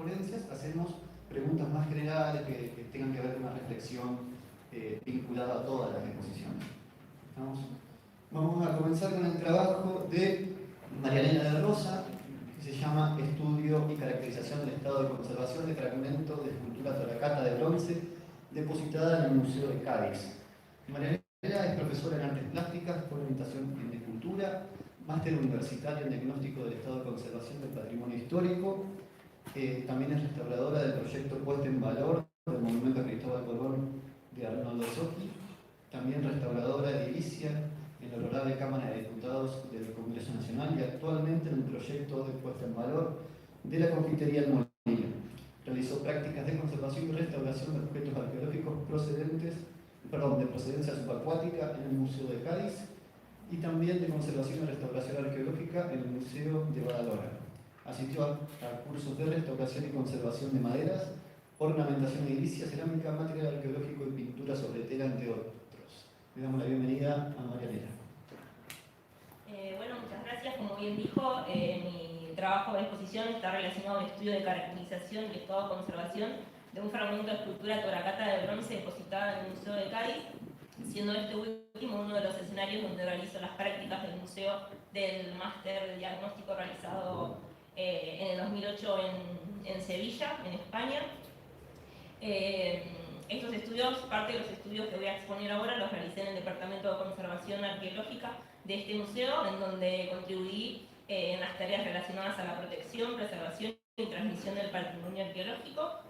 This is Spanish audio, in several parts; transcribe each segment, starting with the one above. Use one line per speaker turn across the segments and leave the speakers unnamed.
ponencias hacemos preguntas más generales que tengan que ver con una reflexión vinculada a todas las exposiciones. Vamos a comenzar con el trabajo de María Elena de Rosa, que se llama Estudio y caracterización del estado de conservación de fragmentos de escultura toracata de bronce depositada en el Museo de Cádiz. María Elena es profesora en artes plásticas por orientación en escultura, máster universitario en diagnóstico del estado de conservación del patrimonio histórico. También es restauradora del proyecto Puesta en Valor del Monumento a Cristóbal Colón de Arnoldo Socchi. También restauradora edilicia en la Honorable Cámara de Diputados del Congreso Nacional y actualmente en el proyecto de Puesta en Valor de la Confitería El Molino. Realizó prácticas de conservación y restauración de objetos arqueológicos de procedencia subacuática en el Museo de Cádiz y también de conservación y restauración arqueológica en el Museo de Badalona. Asistió a cursos de restauración y conservación de maderas, ornamentación edilicia, cerámica, material arqueológico y pintura sobre tela, entre otros. Le damos la bienvenida a María Elena.
Bueno, muchas gracias. Como bien dijo, mi trabajo de exposición está relacionado al estudio de caracterización y estado de conservación de un fragmento de escultura toracata de bronce depositada en el Museo de Cádiz, siendo este último uno de los escenarios donde realizo las prácticas del museo del máster de diagnóstico realizado en el 2008 en Sevilla, en España. Estos estudios, parte de los estudios que voy a exponer ahora, los realicé en el Departamento de Conservación Arqueológica de este museo, en donde contribuí en las tareas relacionadas a la protección, preservación y transmisión del patrimonio arqueológico.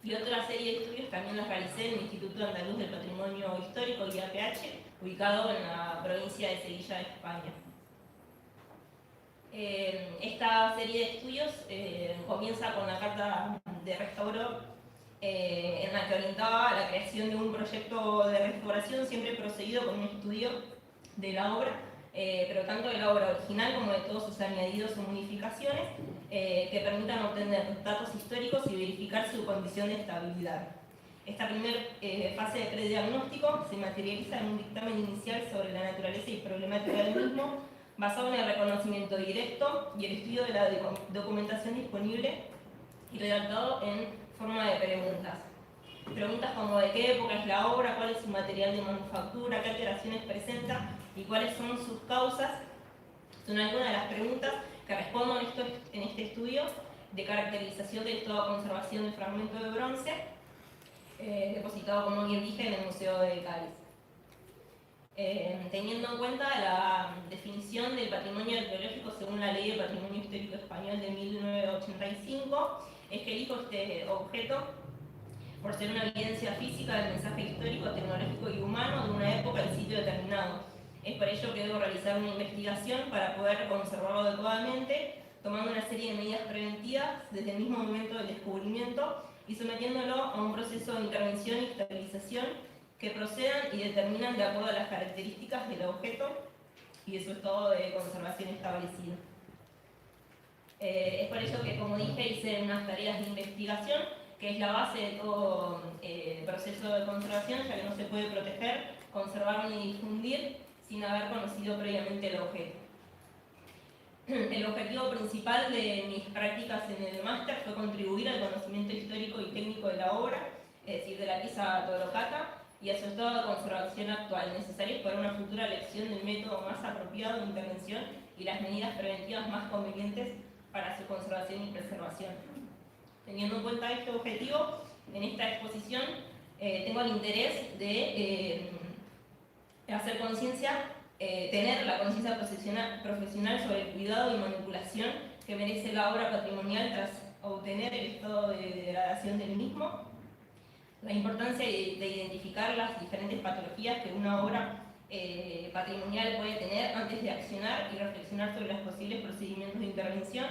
Y otra serie de estudios también las realicé en el Instituto Andaluz del Patrimonio Histórico, IAPH, ubicado en la provincia de Sevilla, España. Esta serie de estudios comienza con la carta de restauro en la que orientaba a la creación de un proyecto de restauración siempre procedido con un estudio de la obra, pero tanto de la obra original como de todos sus añadidos o modificaciones que permitan obtener datos históricos y verificar su condición de estabilidad. Esta primera fase de prediagnóstico se materializa en un dictamen inicial sobre la naturaleza y problemática del mismo, basado en el reconocimiento directo y el estudio de la documentación disponible y redactado en forma de preguntas. Preguntas como de qué época es la obra, cuál es su material de manufactura, qué alteraciones presenta y cuáles son sus causas. Son algunas de las preguntas que respondo en este estudio de caracterización del estado de conservación del fragmento de bronce depositado, como bien dije, en el Museo de Cádiz. Teniendo en cuenta la definición del patrimonio arqueológico según la Ley de Patrimonio Histórico Español de 1985, es que elijo este objeto por ser una evidencia física del mensaje histórico, tecnológico y humano de una época y sitio determinado. Es por ello que debo realizar una investigación para poder conservarlo adecuadamente, tomando una serie de medidas preventivas desde el mismo momento del descubrimiento y sometiéndolo a un proceso de intervención y estabilización que procedan y determinan de acuerdo a las características del objeto y de su estado de conservación establecido. Es por ello que, como dije, hice unas tareas de investigación, que es la base de todo proceso de conservación, ya que no se puede proteger, conservar ni difundir sin haber conocido previamente el objeto. El objetivo principal de mis prácticas en el máster fue contribuir al conocimiento histórico y técnico de la obra, es decir, de la pieza toracata, y a su estado de conservación actual, necesarios para una futura elección del método más apropiado de intervención y las medidas preventivas más convenientes para su conservación y preservación. Teniendo en cuenta este objetivo, en esta exposición tengo el interés de hacer conciencia, tener la conciencia profesional sobre el cuidado y manipulación que merece la obra patrimonial tras obtener el estado de degradación del mismo, la importancia de identificar las diferentes patologías que una obra patrimonial puede tener antes de accionar y reflexionar sobre los posibles procedimientos de intervención,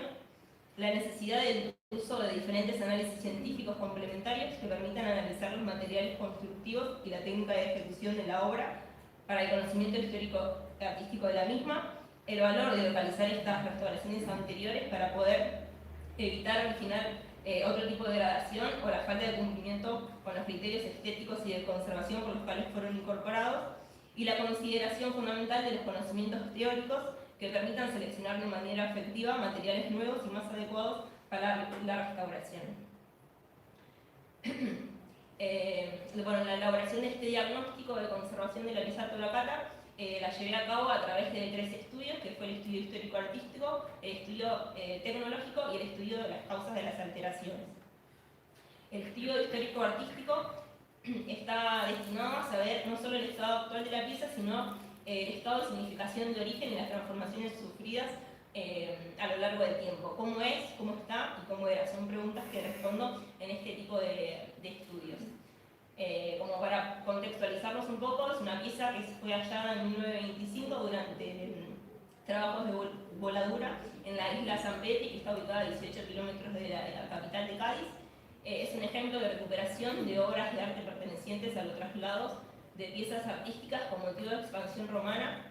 la necesidad del uso de diferentes análisis científicos complementarios que permitan analizar los materiales constructivos y la técnica de ejecución de la obra para el conocimiento histórico artístico de la misma, el valor de localizar estas restauraciones anteriores para poder evitar originar otro tipo de degradación o la falta de cumplimiento con los criterios estéticos y de conservación por los cuales fueron incorporados, y la consideración fundamental de los conocimientos teóricos que permitan seleccionar de manera efectiva materiales nuevos y más adecuados para la restauración. Bueno, la elaboración de este diagnóstico de conservación de la pieza Tolacata la llevé a cabo a través de 3 estudios, que fue el estudio histórico-artístico, el estudio tecnológico y el estudio de las causas de las alteraciones. El estudio histórico-artístico está destinado a saber no solo el estado actual de la pieza, sino el estado de significación de origen y las transformaciones sufridas a lo largo del tiempo. ¿Cómo es, cómo está y cómo era? Son preguntas que respondo en este tipo de estudios. Como para contextualizarnos un poco, es una pieza que fue hallada en 1925 durante trabajos de voladura en la isla San Pedro, que está ubicada a 18 kilómetros de la capital de Cádiz. Es un ejemplo de recuperación de obras de arte pertenecientes a los traslados de piezas artísticas con motivo de expansión romana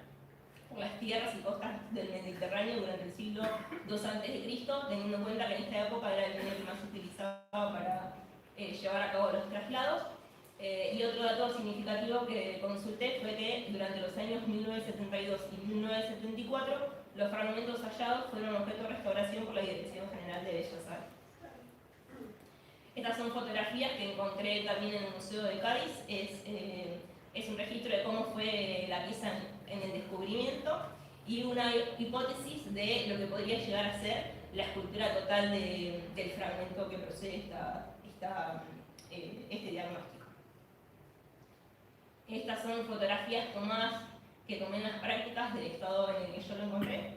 por las tierras y costas del Mediterráneo durante el siglo II a.C., teniendo en cuenta que en esta época era el medio que más se utilizaba para llevar a cabo los traslados. Y otro dato significativo que consulté fue que durante los años 1972 y 1974 los fragmentos hallados fueron objeto de restauración por la Dirección General de Bellas Artes. Estas son fotografías que encontré también en el Museo de Cádiz. Es un registro de cómo fue la pieza en el descubrimiento y una hipótesis de lo que podría llegar a ser la escultura total del fragmento que procede este diagnóstico. Estas son fotografías que tomé en las prácticas del estado en el que yo lo encontré.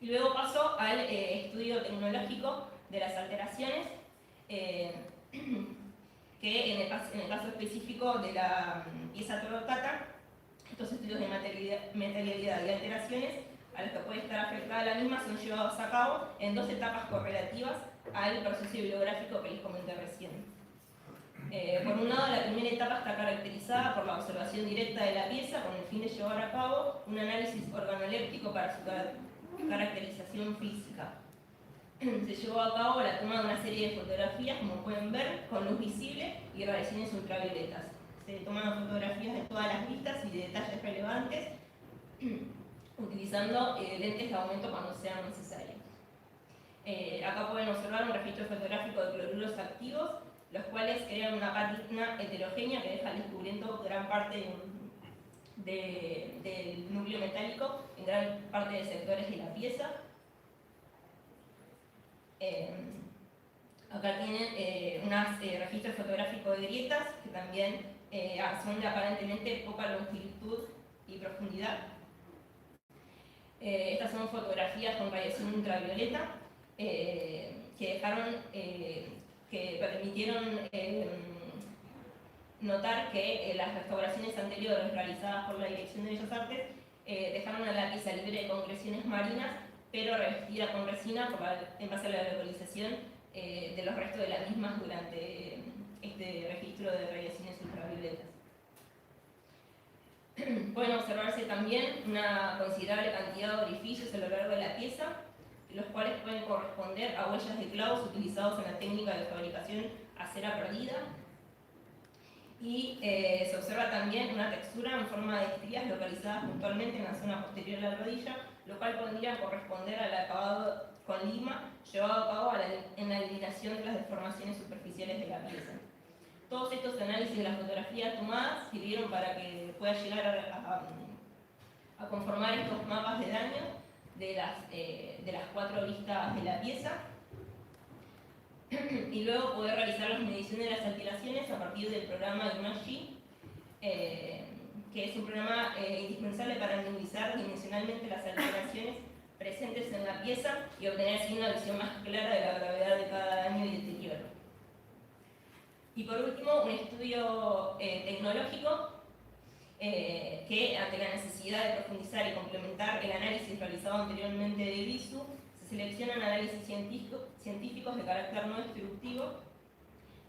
Y luego paso al estudio tecnológico de las alteraciones, que en el caso específico de la pieza Tolacata, estos estudios de materialidad y alteraciones a los que puede estar afectada la misma son llevados a cabo en 2 etapas correlativas al proceso bibliográfico que les comenté recién. Por un lado, la primera etapa está caracterizada por la observación directa de la pieza con el fin de llevar a cabo un análisis organoléptico para su caracterización física. Se llevó a cabo la toma de una serie de fotografías, como pueden ver, con luz visible y radiaciones ultravioletas. Se toman fotografías de todas las vistas y de detalles relevantes, utilizando lentes de aumento cuando sean necesarios. Acá pueden observar un registro fotográfico de cloruros activos, los cuales crean una pátina heterogénea que deja al descubrimiento gran parte del núcleo metálico en gran parte de sectores de la pieza. Acá tienen unos registros fotográficos de grietas que también son de aparentemente poca longitud y profundidad. Estas son fotografías con radiación ultravioleta que permitieron notar que las restauraciones anteriores realizadas por la Dirección de Bellas Artes dejaron a la pieza libre de concreciones marinas, pero revestida con resina en base a la localización de los restos de las mismas durante este registro de radiaciones ultravioletas. Pueden observarse también una considerable cantidad de orificios a lo largo de la pieza, los cuales pueden corresponder a huellas de clavos utilizados en la técnica de fabricación a cera perdida. Y se observa también una textura en forma de estrías localizadas puntualmente en la zona posterior de la rodilla, lo cual podría corresponder al acabado con lima llevado a cabo en la eliminación de las deformaciones superficiales de la pieza. Todos estos análisis de las fotografías tomadas sirvieron para que pueda llegar a conformar estos mapas de daño de las 4 vistas de la pieza y luego poder realizar las mediciones de las alteraciones a partir del programa IMAGI, que es un programa indispensable para minimizar dimensionalmente las alteraciones presentes en la pieza y obtener así una visión más clara de la gravedad de cada daño y deterioro. Y por último, un estudio tecnológico que, ante la necesidad de profundizar y complementar el análisis realizado anteriormente de BISU, se seleccionan análisis científicos de carácter no destructivo,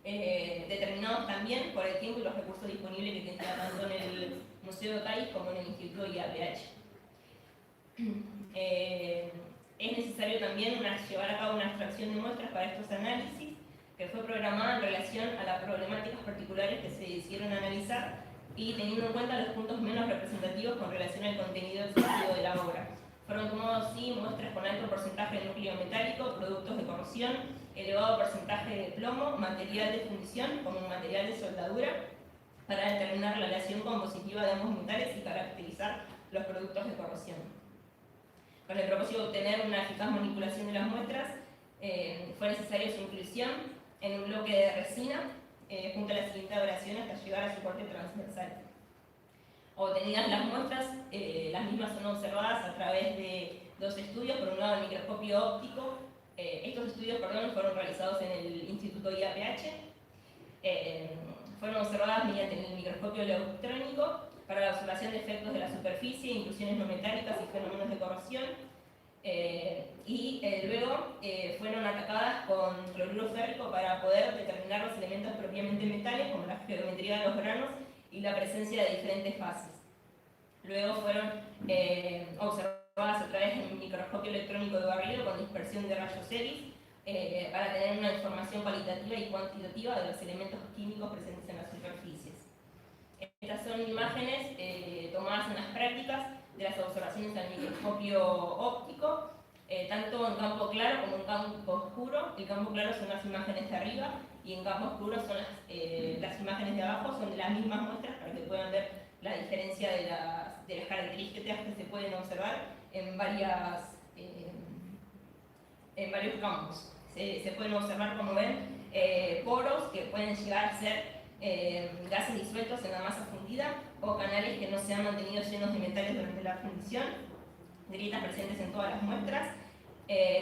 determinados también por el tiempo y los recursos disponibles que tenía tanto en el Museo de Cádiz como en el Instituto IAPH. Es necesario también llevar a cabo una extracción de muestras para estos análisis, que fue programada en relación a las problemáticas particulares que se decidieron analizar y teniendo en cuenta los puntos menos representativos con relación al contenido exhaustivo de la obra. Fueron tomados así muestras con alto porcentaje de núcleo metálico, productos de corrosión, elevado porcentaje de plomo, material de fundición como material de soldadura, para determinar la relación compositiva de ambos metales y caracterizar los productos de corrosión. Con el propósito de obtener una eficaz manipulación de las muestras, fue necesaria su inclusión en un bloque de resina junto a la siguiente operación hasta llegar a su corte transversal. Obtenidas las muestras, las mismas son observadas a través de dos estudios. Por un lado, el microscopio óptico. Estos estudios fueron realizados en el Instituto IAPH. Fueron observadas mediante el microscopio electrónico para la observación de efectos de la superficie, inclusiones no metálicas y fenómenos de corrosión. Luego fueron atacadas con cloruro férrico para poder determinar los elementos propiamente metales, como la geometría de los granos y la presencia de diferentes fases. Luego fueron observadas a través del microscopio electrónico de barrido con dispersión de rayos X para tener una información cualitativa y cuantitativa de los elementos químicos presentes en las superficies. Estas son imágenes tomadas en las prácticas de las observaciones al microscopio óptico, tanto en campo claro como en campo oscuro. El campo claro son las imágenes de arriba y en campo oscuro son las imágenes de abajo, son de las mismas muestras para que puedan ver la diferencia de las características que se pueden observar en varios campos. Se pueden observar, como ven, poros que pueden llegar a ser gases disueltos en la masa fundida o canales que no se han mantenido llenos de metales durante la fundición, grietas presentes en todas las muestras,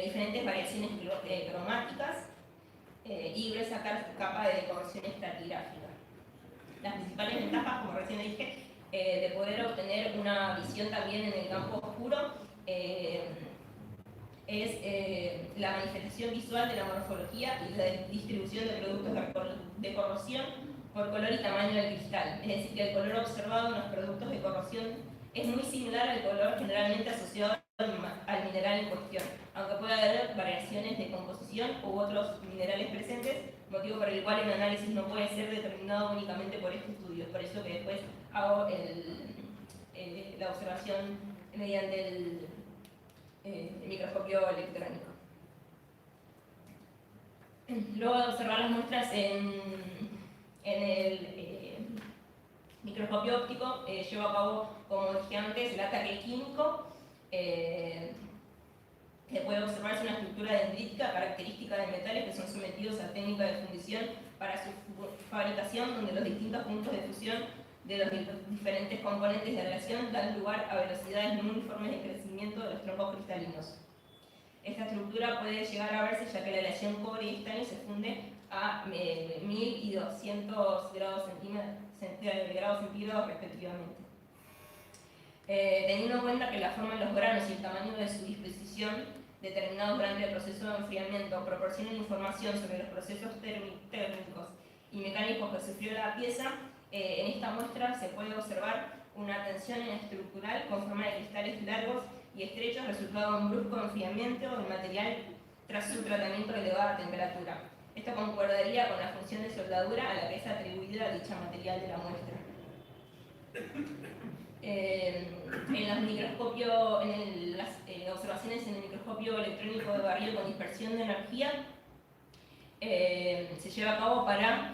diferentes variaciones cromáticas y gruesa capa de corrosión estratigráfica. Las principales ventajas, como recién dije, de poder obtener una visión también en el campo oscuro es la manifestación visual de la morfología y la distribución de productos de corrosión por color y tamaño del cristal. Es decir, que el color observado en los productos de corrosión es muy similar al color generalmente asociado al mineral en cuestión, aunque puede haber variaciones de composición u otros minerales presentes, motivo por el cual el análisis no puede ser determinado únicamente por este estudio. Por eso que después hago la observación mediante el microscopio electrónico. Luego de observar las muestras en el microscopio óptico, llevo a cabo, como dije antes, el ataque químico. Se puede observarse una estructura dendrítica característica de metales que son sometidos a técnica de fundición para su fabricación, donde los distintos puntos de fusión de los diferentes componentes de aleación dan lugar a velocidades no uniformes de crecimiento de los troncos cristalinos. Esta estructura puede llegar a verse ya que la aleación cobre y estaño se funde a 1000 y 200 grados centígrados respectivamente. Teniendo en cuenta que la forma de los granos y el tamaño de su disposición determinados durante el proceso de enfriamiento proporcionan información sobre los procesos térmicos y mecánicos que sufrió la pieza, en esta muestra se puede observar una tensión estructural con forma de cristales largos y estrechos resultado de un brusco enfriamiento del material tras su tratamiento a elevada temperatura. Esto concordaría con la función de soldadura a la que es atribuida dicha material de la muestra. En las observaciones en el microscopio electrónico de barrido con dispersión de energía se lleva a cabo para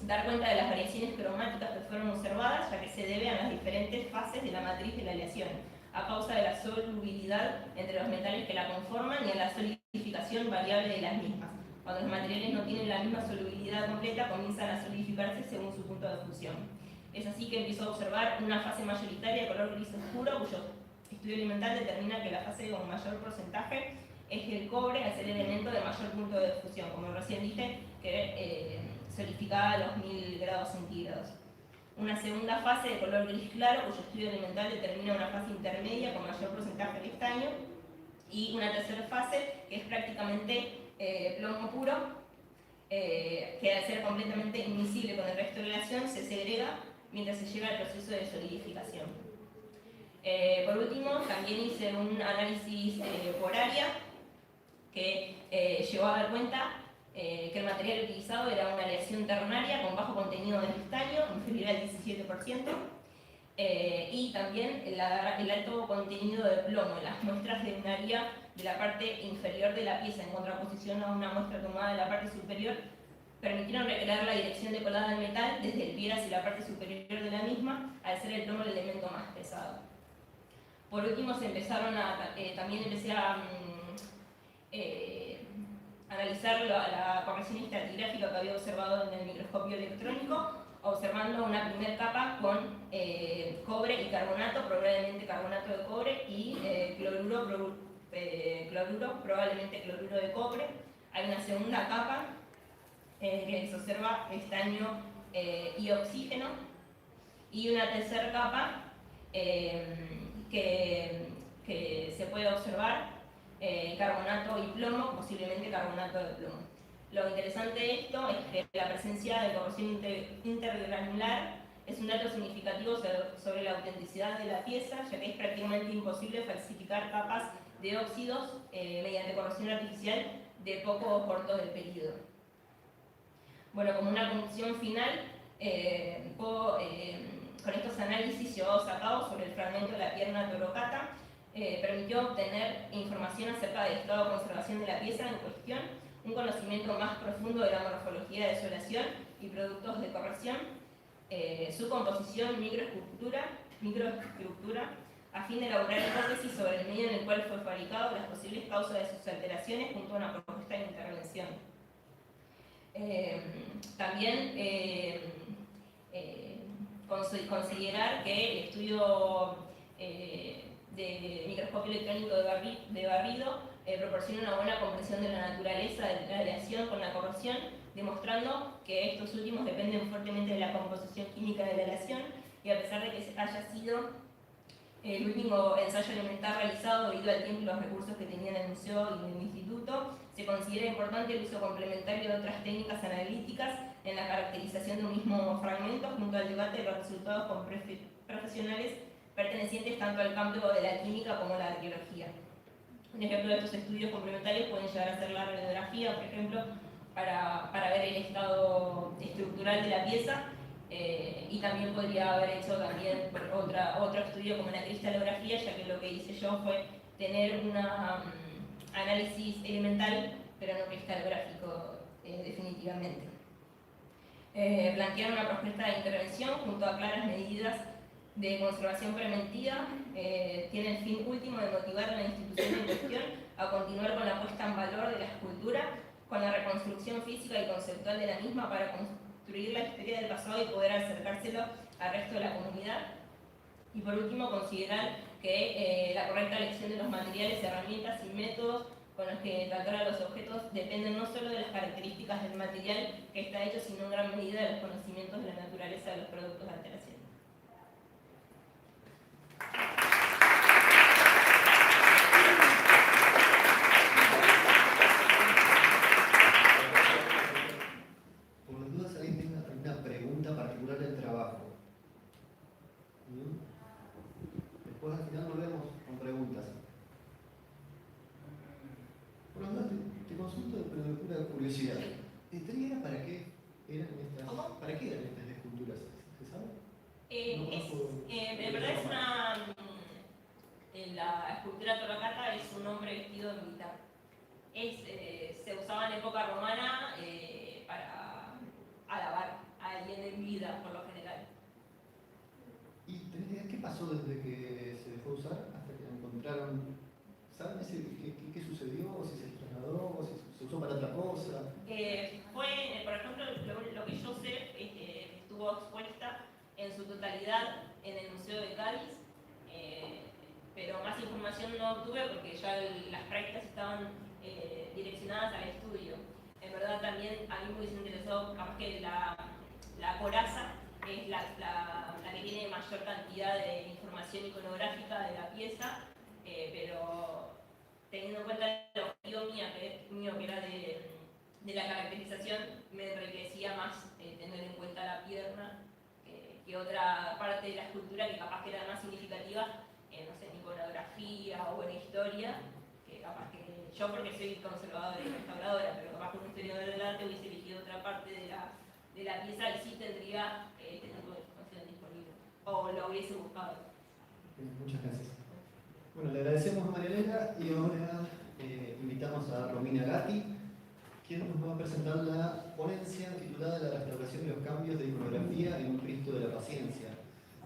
dar cuenta de las variaciones cromáticas que fueron observadas, ya que se debe a las diferentes fases de la matriz de la aleación, a causa de la solubilidad entre los metales que la conforman y a la solidificación variable de las mismas. Cuando los materiales no tienen la misma solubilidad completa, comienzan a solidificarse según su punto de fusión. Es así que empiezo a observar una fase mayoritaria de color gris oscuro, cuyo estudio elemental determina que la fase con mayor porcentaje es el cobre, al ser el elemento de mayor punto de fusión, como recién dije, que solidificaba a los 1000 grados centígrados. Una segunda fase de color gris claro, cuyo estudio elemental determina una fase intermedia con mayor porcentaje de estaño, y una tercera fase que es prácticamente plomo puro, que al ser completamente invisible con el resto de la aleación se segrega mientras se llega al proceso de solidificación. Por último, también hice un análisis por área que llegó a dar cuenta que el material utilizado era una aleación ternaria con bajo contenido de estaño, inferior al 17%, y también el alto contenido de plomo en las muestras de un área de la parte inferior de la pieza en contraposición a una muestra tomada de la parte superior, permitieron recrear la dirección de colada del metal desde el pie hacia la parte superior de la misma, al ser el plomo el elemento más pesado. Por último, también empecé a analizar la corrección estratigráfica que había observado en el microscopio electrónico, observando una primera capa con cobre y carbonato, probablemente carbonato de cobre, y cloruro, probablemente cloruro de cobre. Hay una segunda capa que se observa estaño y oxígeno, y una tercera capa que se puede observar carbonato y plomo, posiblemente carbonato de plomo. Lo interesante de esto es que la presencia de corrosión intergranular es un dato significativo sobre la autenticidad de la pieza, ya que es prácticamente imposible falsificar capas de óxidos mediante corrosión artificial de poco o corto del periodo. Bueno, como una conclusión final, con estos análisis llevados a cabo sobre el fragmento de la pierna torocata, permitió obtener información acerca del estado de conservación de la pieza en cuestión, un conocimiento más profundo de la morfología de desolación y productos de corrosión, su composición, microestructura, a fin de elaborar hipótesis sobre el medio en el cual fue fabricado, las posibles causas de sus alteraciones, junto a una propuesta de intervención. También considerar que el estudio de microscopio electrónico de barrido proporciona una buena comprensión de la naturaleza de la aleación con la corrosión, demostrando que estos últimos dependen fuertemente de la composición química de la aleación, y a pesar de que haya sido el último ensayo elemental realizado debido al tiempo y los recursos que tenían el museo y el instituto, se considera importante el uso complementario de otras técnicas analíticas en la caracterización de un mismo fragmento, junto al debate de los resultados con profesionales pertenecientes tanto al campo de la química como la arqueología. Un ejemplo de estos estudios complementarios pueden llegar a ser la radiografía, por ejemplo, para ver el estado estructural de la pieza, y también podría haber hecho también otro estudio como la cristalografía, ya que lo que hice yo fue tener un análisis elemental, pero no cristalográfico definitivamente. Plantear una propuesta de intervención junto a claras medidas de conservación preventiva, tiene el fin último de motivar a la institución en cuestión a continuar con la puesta en valor de la escultura, con la reconstrucción física y conceptual de la misma para construir la historia del pasado y poder acercárselo al resto de la comunidad. Y por último, considerar que la correcta elección de los materiales, herramientas y métodos con los que tratar a los objetos dependen no solo de las características del material que está hecho, sino en gran medida de los conocimientos de la naturaleza de los productos de alteración.
Por las dudas, ¿alguien tiene alguna pregunta particular del trabajo? Después al final volvemos con preguntas. Por las dudas te consulto, pero de pura curiosidad. ¿Era para qué eran estas?
¿Cómo?
¿Para qué eran estas esculturas? ¿Se sabe?
En verdad es la escultura torocata es un hombre vestido de militar. Se usaba en época romana para alabar a alguien en vida, por lo general.
¿Y tenés idea qué pasó desde que se dejó de usar hasta que la encontraron? ¿Saben qué sucedió? ¿O si se trasladó? ¿O si se usó para otra cosa?
Por ejemplo, lo que yo sé es que estuvo expuesta en su totalidad en el Museo de Cádiz, pero más información no obtuve porque ya las prácticas estaban direccionadas al estudio. En verdad también a mí me hubiese interesado capaz que la coraza es la que tiene mayor cantidad de información iconográfica de la pieza, pero teniendo en cuenta el objetivo mío que era de la caracterización, me enriquecía más tener en cuenta la pierna que otra parte de la escultura que capaz que era más significativa, no sé, en iconografía o en historia, que capaz que yo porque soy conservadora y restauradora, pero capaz que un historiador del arte hubiese elegido otra parte de la pieza y sí tendría este tipo de información disponible. o lo hubiese buscado.
Muchas gracias. Bueno, le agradecemos a María Elena y ahora invitamos a Romina Gatti, quien nos va a presentar la ponencia titulada La restauración y los cambios de iconografía en un Cristo de la Paciencia.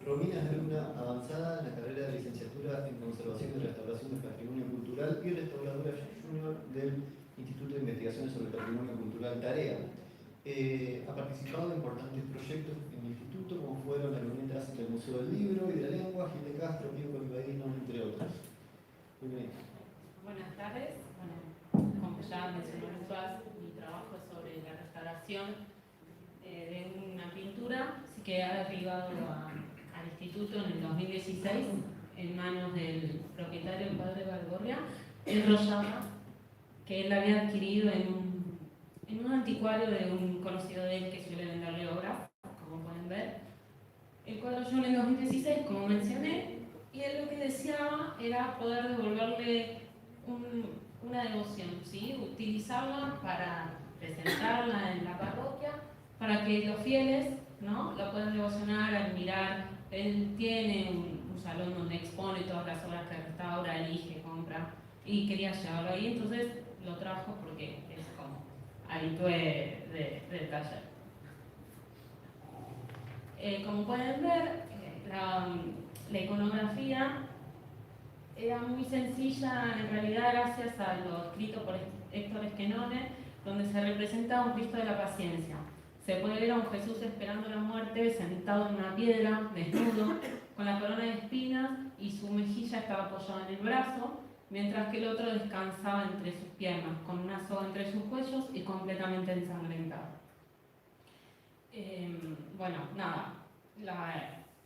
Romina es alumna avanzada en la carrera de licenciatura en Conservación y Restauración del Patrimonio Cultural y restauradora junior del Instituto de Investigaciones sobre el Patrimonio Cultural Tarea. Ha participado en importantes proyectos en el instituto, como fueron la lunetas del Museo del Libro y de la Lengua, Gil de Castro, Pico Ibaíno, entre otros. Bienvenida.
Buenas tardes. Bueno, como ya mencionó Lucas, mi trabajo es sobre la restauración de una pintura, así que ha arribado al instituto en el 2016 en manos del propietario, el padre Valgorria, enrollada, que él había adquirido en un anticuario de un conocido de él que suele venderle obras, como pueden ver. El cuadro yo en el 2016, como mencioné, y él lo que deseaba era poder devolverle una devoción, ¿sí? Utilizarla para presentarla en la parroquia, para que los fieles, ¿no?, la puedan devocionar, admirar. Él tiene un salón donde expone todas las obras que restaura, elige, compra, y quería llevarlo ahí, entonces lo trajo porque es como habitué del taller. Como pueden ver, la iconografía era muy sencilla, en realidad gracias a lo escrito por Héctor Esquenone, donde se representa un Cristo de la Paciencia. Se puede ver a un Jesús esperando la muerte, sentado en una piedra, desnudo, con la corona de espinas y su mejilla estaba apoyada en el brazo, mientras que el otro descansaba entre sus piernas, con una soga entre sus cuellos y completamente ensangrentado. Bueno, nada,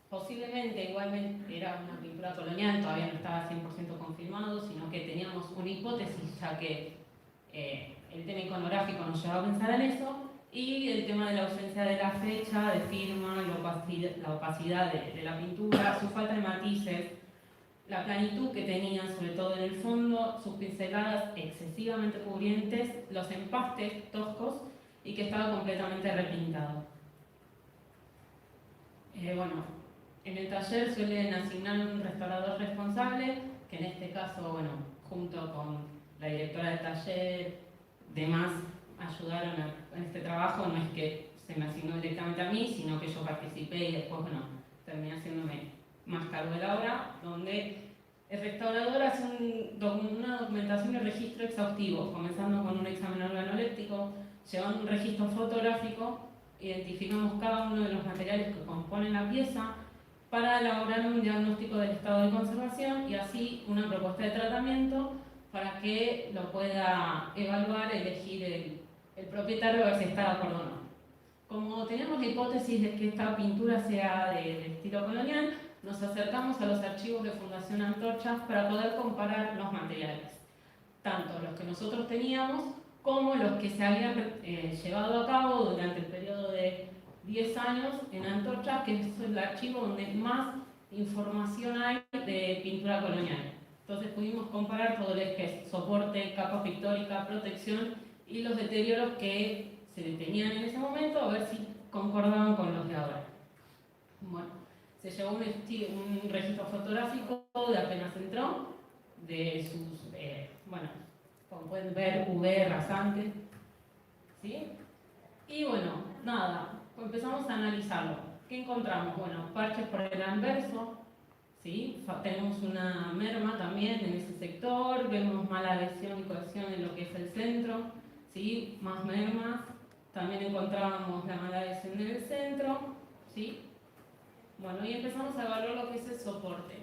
posiblemente igualmente era una pintura colonial, todavía no estaba 100% confirmado, sino que teníamos una hipótesis, ya que el tema iconográfico nos llevaba a pensar en eso, y el tema de la ausencia de la fecha, de firma, la opacidad de la pintura, su falta de matices, la planitud que tenía, sobre todo en el fondo, sus pinceladas excesivamente cubrientes, los empastes toscos y que estaba completamente repintado. Bueno, en el taller suelen asignar un restaurador responsable, que en este caso, bueno, junto con la directora del taller, demás ayudaron en este trabajo. No es que se me asignó directamente a mí, sino que yo participé y después, bueno, terminé haciéndome más cargo de la obra, donde el restaurador hace una documentación y registro exhaustivo, comenzando con un examen organoléptico, llevando un registro fotográfico. Identificamos cada uno de los materiales que componen la pieza para elaborar un diagnóstico del estado de conservación y así una propuesta de tratamiento para que lo pueda evaluar, elegir el propietario, a ver si está de acuerdo o no. Como teníamos la hipótesis de que esta pintura sea de estilo colonial, nos acercamos a los archivos de Fundación Antorchas para poder comparar los materiales, tanto los que nosotros teníamos como los que se habían llevado a cabo durante el periodo de 10 años en Antorchas, que es el archivo donde más información hay de pintura colonial. Entonces pudimos comparar todo lo que es soporte, capa pictórica, protección y los deterioros que se tenían en ese momento, a ver si concordaban con los de ahora. Bueno, se llevó un registro fotográfico de apenas entró, de sus, bueno, como pueden ver, UV rasante, ¿sí? Y bueno, nada, empezamos a analizarlo. ¿Qué encontramos? Bueno, parches por el anverso, ¿sí? Tenemos una merma también en ese sector, vemos mala adhesión y cohesión en lo que es el centro, ¿sí? Más mermas, también encontrábamos la mala adhesión en el centro, ¿sí? Bueno, y empezamos a evaluar lo que es el soporte.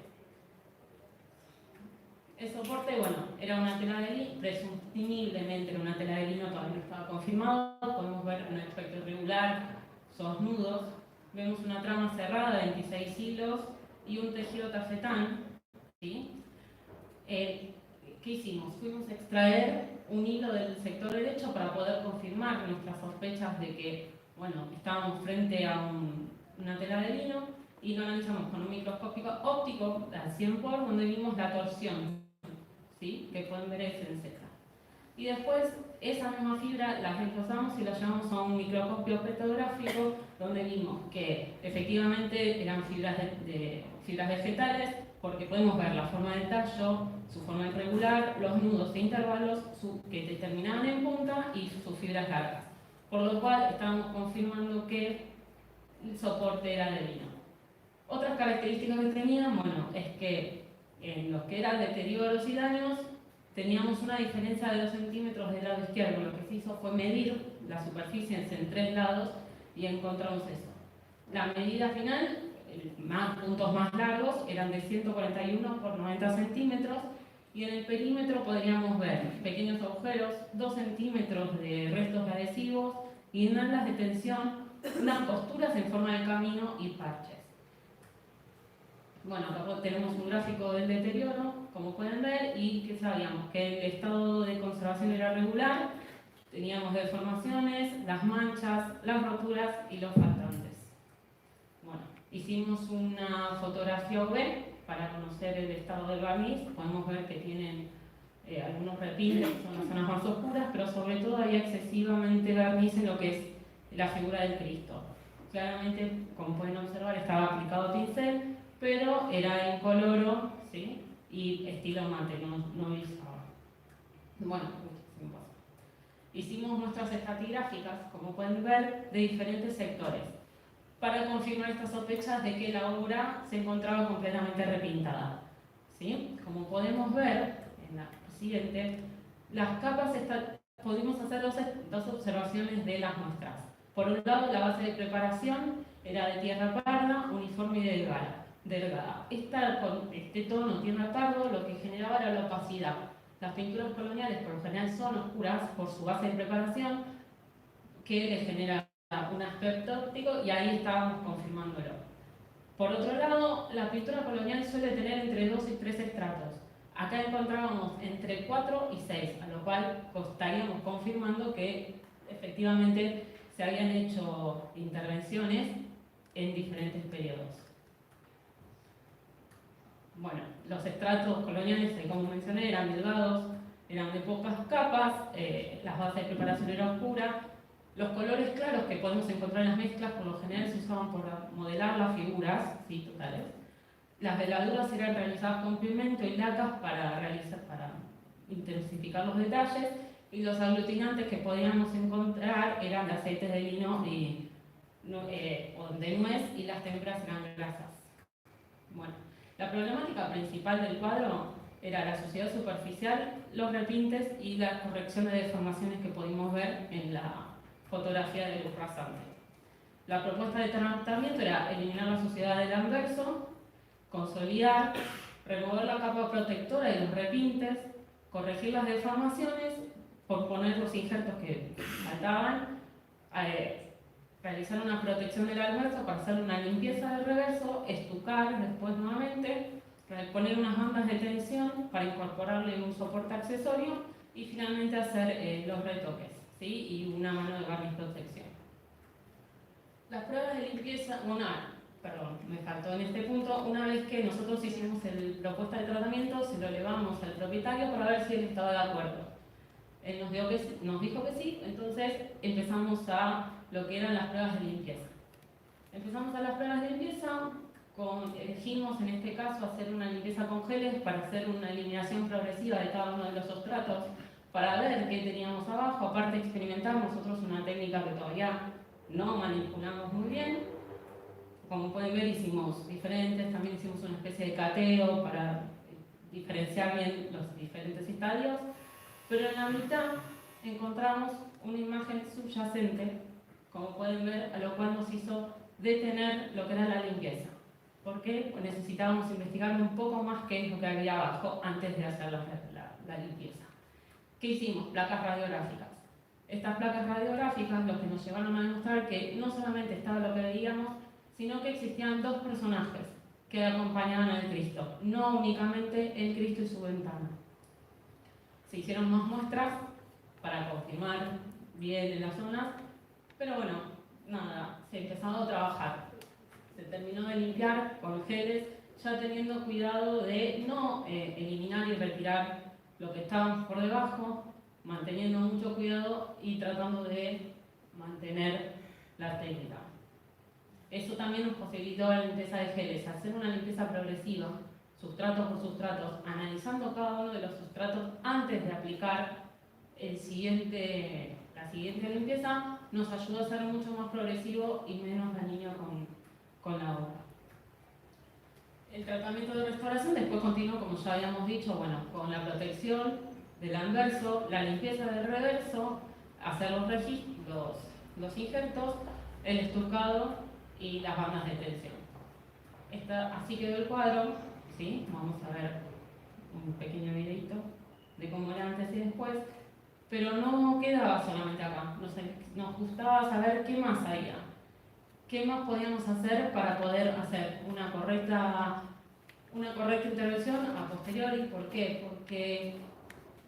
El soporte, bueno, era una tela de lino, presumiblemente era una tela de lino, todavía no estaba confirmado. Podemos ver un aspecto irregular, sos nudos. Vemos una trama cerrada de 26 hilos y un tejido tafetán, ¿sí? ¿Qué hicimos? Fuimos a extraer un hilo del sector derecho para poder confirmar nuestras sospechas de que, bueno, estábamos frente a una tela de lino, y lo analizamos con un microscopio óptico al 100 por, donde vimos la torsión, ¿sí? Que pueden ver es en Z. Y después esa misma fibra la reemplazamos y la llevamos a un microscopio fotográfico donde vimos que efectivamente eran fibras vegetales, porque podemos ver la forma del tallo, su forma irregular, los nudos e intervalos que terminaban en punta y sus fibras largas. Por lo cual estábamos confirmando que el soporte era de lino. Otras características que tenían, bueno, es que en los que eran deterioros y daños teníamos una diferencia de 2 centímetros del lado izquierdo. Lo que se hizo fue medir la superficie en 3 lados y encontramos eso. La medida final, puntos más largos, eran de 141 por 90 centímetros y en el perímetro podríamos ver pequeños agujeros, 2 centímetros de restos adhesivos, guirnaldas de tensión, unas costuras en forma de camino y parches. Bueno, acá tenemos un gráfico del deterioro, como pueden ver, y que sabíamos que el estado de conservación era regular, teníamos deformaciones, las manchas, las roturas y los faltantes. Bueno, hicimos una fotografía UV para conocer el estado del barniz. Podemos ver que tienen algunos repintes, que son las zonas más oscuras, pero sobre todo hay excesivamente barniz en lo que es la figura del Cristo. Claramente, como pueden observar, estaba aplicado pincel, pero era incoloro, ¿sí? Y estilo mate, no visaba. Bueno, hicimos muestras estratigráficas, como pueden ver, de diferentes sectores, para confirmar estas sospechas de que la obra se encontraba completamente repintada. ¿Sí? Como podemos ver en la siguiente, las capas pudimos hacer dos observaciones de las muestras. Por un lado, la base de preparación era de tierra parda, uniforme y delgada. Con este tono tierra pardo lo que generaba era la opacidad. Las pinturas coloniales por lo general son oscuras por su base de preparación, que le genera un aspecto óptico, y ahí estábamos confirmándolo. Por otro lado, la pintura colonial suele tener entre 2 y 3 estratos. Acá encontrábamos entre 4 y 6, a lo cual estaríamos confirmando que efectivamente se habían hecho intervenciones en diferentes periodos. Bueno, los estratos coloniales, como mencioné, eran delgados, eran de pocas capas, las bases de preparación eran oscuras. Los colores claros que podemos encontrar en las mezclas por lo general se usaban para modelar las figuras, sí, totales. Las veladuras eran realizadas con pigmento y lacas para intensificar los detalles, y los aglutinantes que podíamos encontrar eran de aceites de lino o de nuez, y las témperas eran grasas. Bueno, la problemática principal del cuadro era la suciedad superficial, los repintes y las correcciones de deformaciones que pudimos ver en la fotografía de luz rasante. La propuesta de tratamiento era eliminar la suciedad del anverso, consolidar, remover la capa protectora y los repintes, corregir las deformaciones, poner los injertos que faltaban, realizar una protección del anverso para hacer una limpieza del reverso, estucar después nuevamente, poner unas bandas de tensión para incorporarle un soporte accesorio y finalmente hacer los retoques, ¿sí? Y una mano de barniz protección. Las pruebas de limpieza, me faltó en este punto. Una vez que nosotros hicimos la propuesta de tratamiento, se lo elevamos al propietario para ver si él estaba de acuerdo. Él nos dijo que sí, entonces empezamos a lo que eran las pruebas de limpieza. Empezamos a las pruebas de limpieza, elegimos en este caso hacer una limpieza con geles para hacer una eliminación progresiva de cada uno de los sustratos, para ver qué teníamos abajo. Aparte experimentamos nosotros una técnica que todavía no manipulamos muy bien. Como pueden ver, hicimos diferentes, también hicimos una especie de cateo para diferenciar bien los diferentes estadios, pero en la mitad encontramos una imagen subyacente, como pueden ver, a lo cual nos hizo detener lo que era la limpieza. ¿Por qué? Pues necesitábamos investigar un poco más qué es lo que había abajo antes de hacer la limpieza. ¿Qué hicimos? Placas radiográficas. Estas placas radiográficas lo que nos llevaron a demostrar que no solamente estaba lo que veíamos, sino que existían dos personajes que acompañaban al Cristo, no únicamente el Cristo y su ventana. Se hicieron más muestras para confirmar bien en las zonas, pero bueno, nada, se empezó a trabajar. Se terminó de limpiar con geles, ya teniendo cuidado de no eliminar y retirar lo que estaba por debajo, manteniendo mucho cuidado y tratando de mantener la técnica. Eso también nos posibilitó la limpieza de geles, hacer una limpieza progresiva, sustrato por sustratos, analizando cada uno de los sustratos antes de aplicar la siguiente limpieza, nos ayudó a ser mucho más progresivo y menos dañino con la obra. El tratamiento de restauración después continuó, como ya habíamos dicho, bueno, con la protección del anverso, la limpieza del reverso, hacer los injertos, el estucado y las bandas de tensión. Así quedó el cuadro, ¿sí? Vamos a ver un pequeño videito de cómo era antes y después, pero no quedaba solamente acá, nos gustaba saber qué más había, qué más podíamos hacer para poder hacer una correcta intervención a posteriori. ¿Por qué? Porque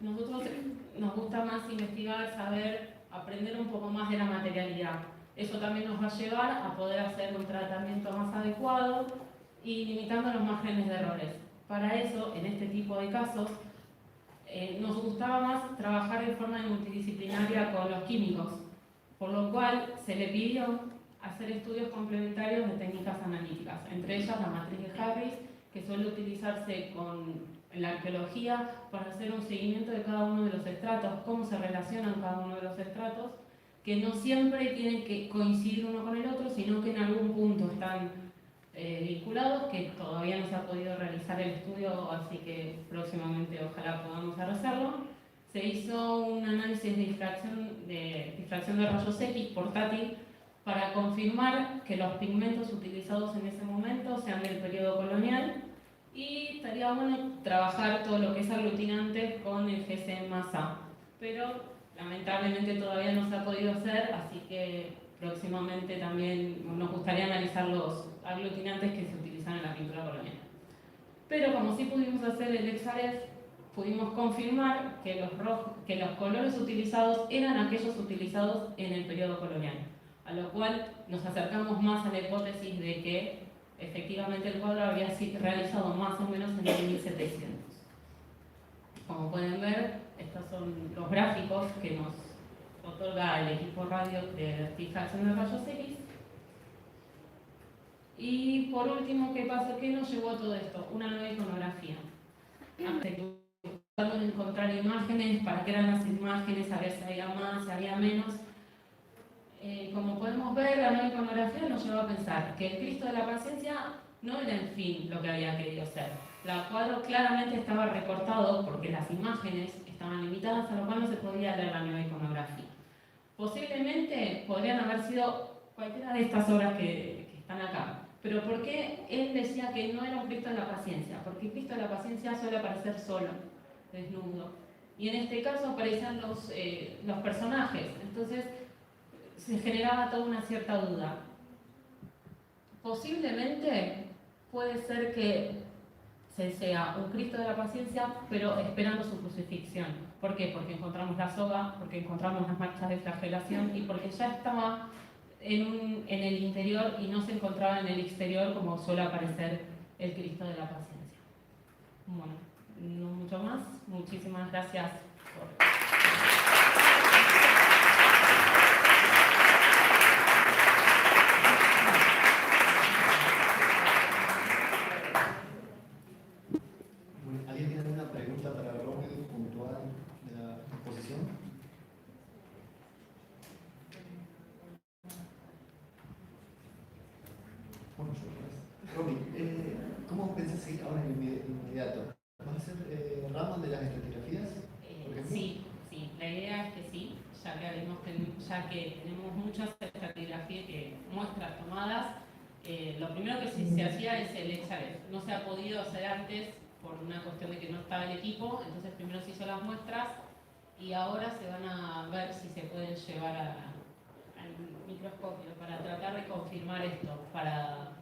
nosotros nos gusta más investigar, saber, aprender un poco más de la materialidad. Eso también nos va a llevar a poder hacer un tratamiento más adecuado y limitando los márgenes de errores. Para eso, en este tipo de casos, nos gustaba más trabajar de forma multidisciplinaria con los químicos, por lo cual se le pidió hacer estudios complementarios de técnicas analíticas, entre ellas la matriz de Harris, que suele utilizarse en la arqueología para hacer un seguimiento de cada uno de los estratos, cómo se relacionan cada uno de los estratos, que no siempre tienen que coincidir uno con el otro, sino que en algún punto están vinculados, que todavía no se ha podido realizar el estudio, así que próximamente ojalá podamos hacerlo. Se hizo un análisis de difracción de rayos X portátil para confirmar que los pigmentos utilizados en ese momento sean del periodo colonial, y estaría bueno trabajar todo lo que es aglutinante con el GC+A, pero lamentablemente todavía no se ha podido hacer, así que próximamente también nos gustaría analizar los aglutinantes que se utilizan en la pintura colonial. Pero como sí pudimos hacer el XRF, pudimos confirmar que los colores utilizados eran aquellos utilizados en el periodo colonial, a lo cual nos acercamos más a la hipótesis de que efectivamente el cuadro había sido realizado más o menos en el 1700. Como pueden ver, estos son los gráficos que nos otorga el equipo radio de difracción de rayos X. Y por último, ¿qué pasó? ¿Qué nos llevó a todo esto? Una nueva iconografía. Tratando de encontrar imágenes, para qué eran las imágenes, a ver si había más, si había menos. Como podemos ver, la nueva iconografía nos llevó a pensar que el Cristo de la Paciencia no era en fin lo que había querido ser. El cuadro claramente estaba recortado porque las imágenes estaban limitadas, a lo cual no se podía leer la nueva iconografía. Posiblemente podrían haber sido cualquiera de estas obras que están acá. Pero ¿por qué él decía que no era un Cristo de la Paciencia? Porque el Cristo de la Paciencia suele aparecer solo, desnudo. Y en este caso aparecían los personajes. Entonces se generaba toda una cierta duda. Posiblemente puede ser que sea un Cristo de la Paciencia, pero esperando su crucifixión. ¿Por qué? Porque encontramos la soga, porque encontramos las marcas de flagelación y porque ya estaba en el interior y no se encontraba en el exterior como suele aparecer el Cristo de la Paciencia. Bueno, no mucho más. Muchísimas gracias por...
¿Alguien tiene alguna pregunta para Romy puntual de la exposición? Bueno, Romy, ¿cómo pensás seguir ahora en inmediato? ¿Vas a hacer rama de las estratigrafías?
Sí, la idea es que sí, ya que tenemos muchas estratigrafías muestras tomadas. Lo primero que se hacía es el XRF. No se ha podido hacer antes por una cuestión de que no estaba el equipo, entonces primero se hizo las muestras y ahora se van a ver si se pueden llevar al microscopio para tratar de confirmar esto, para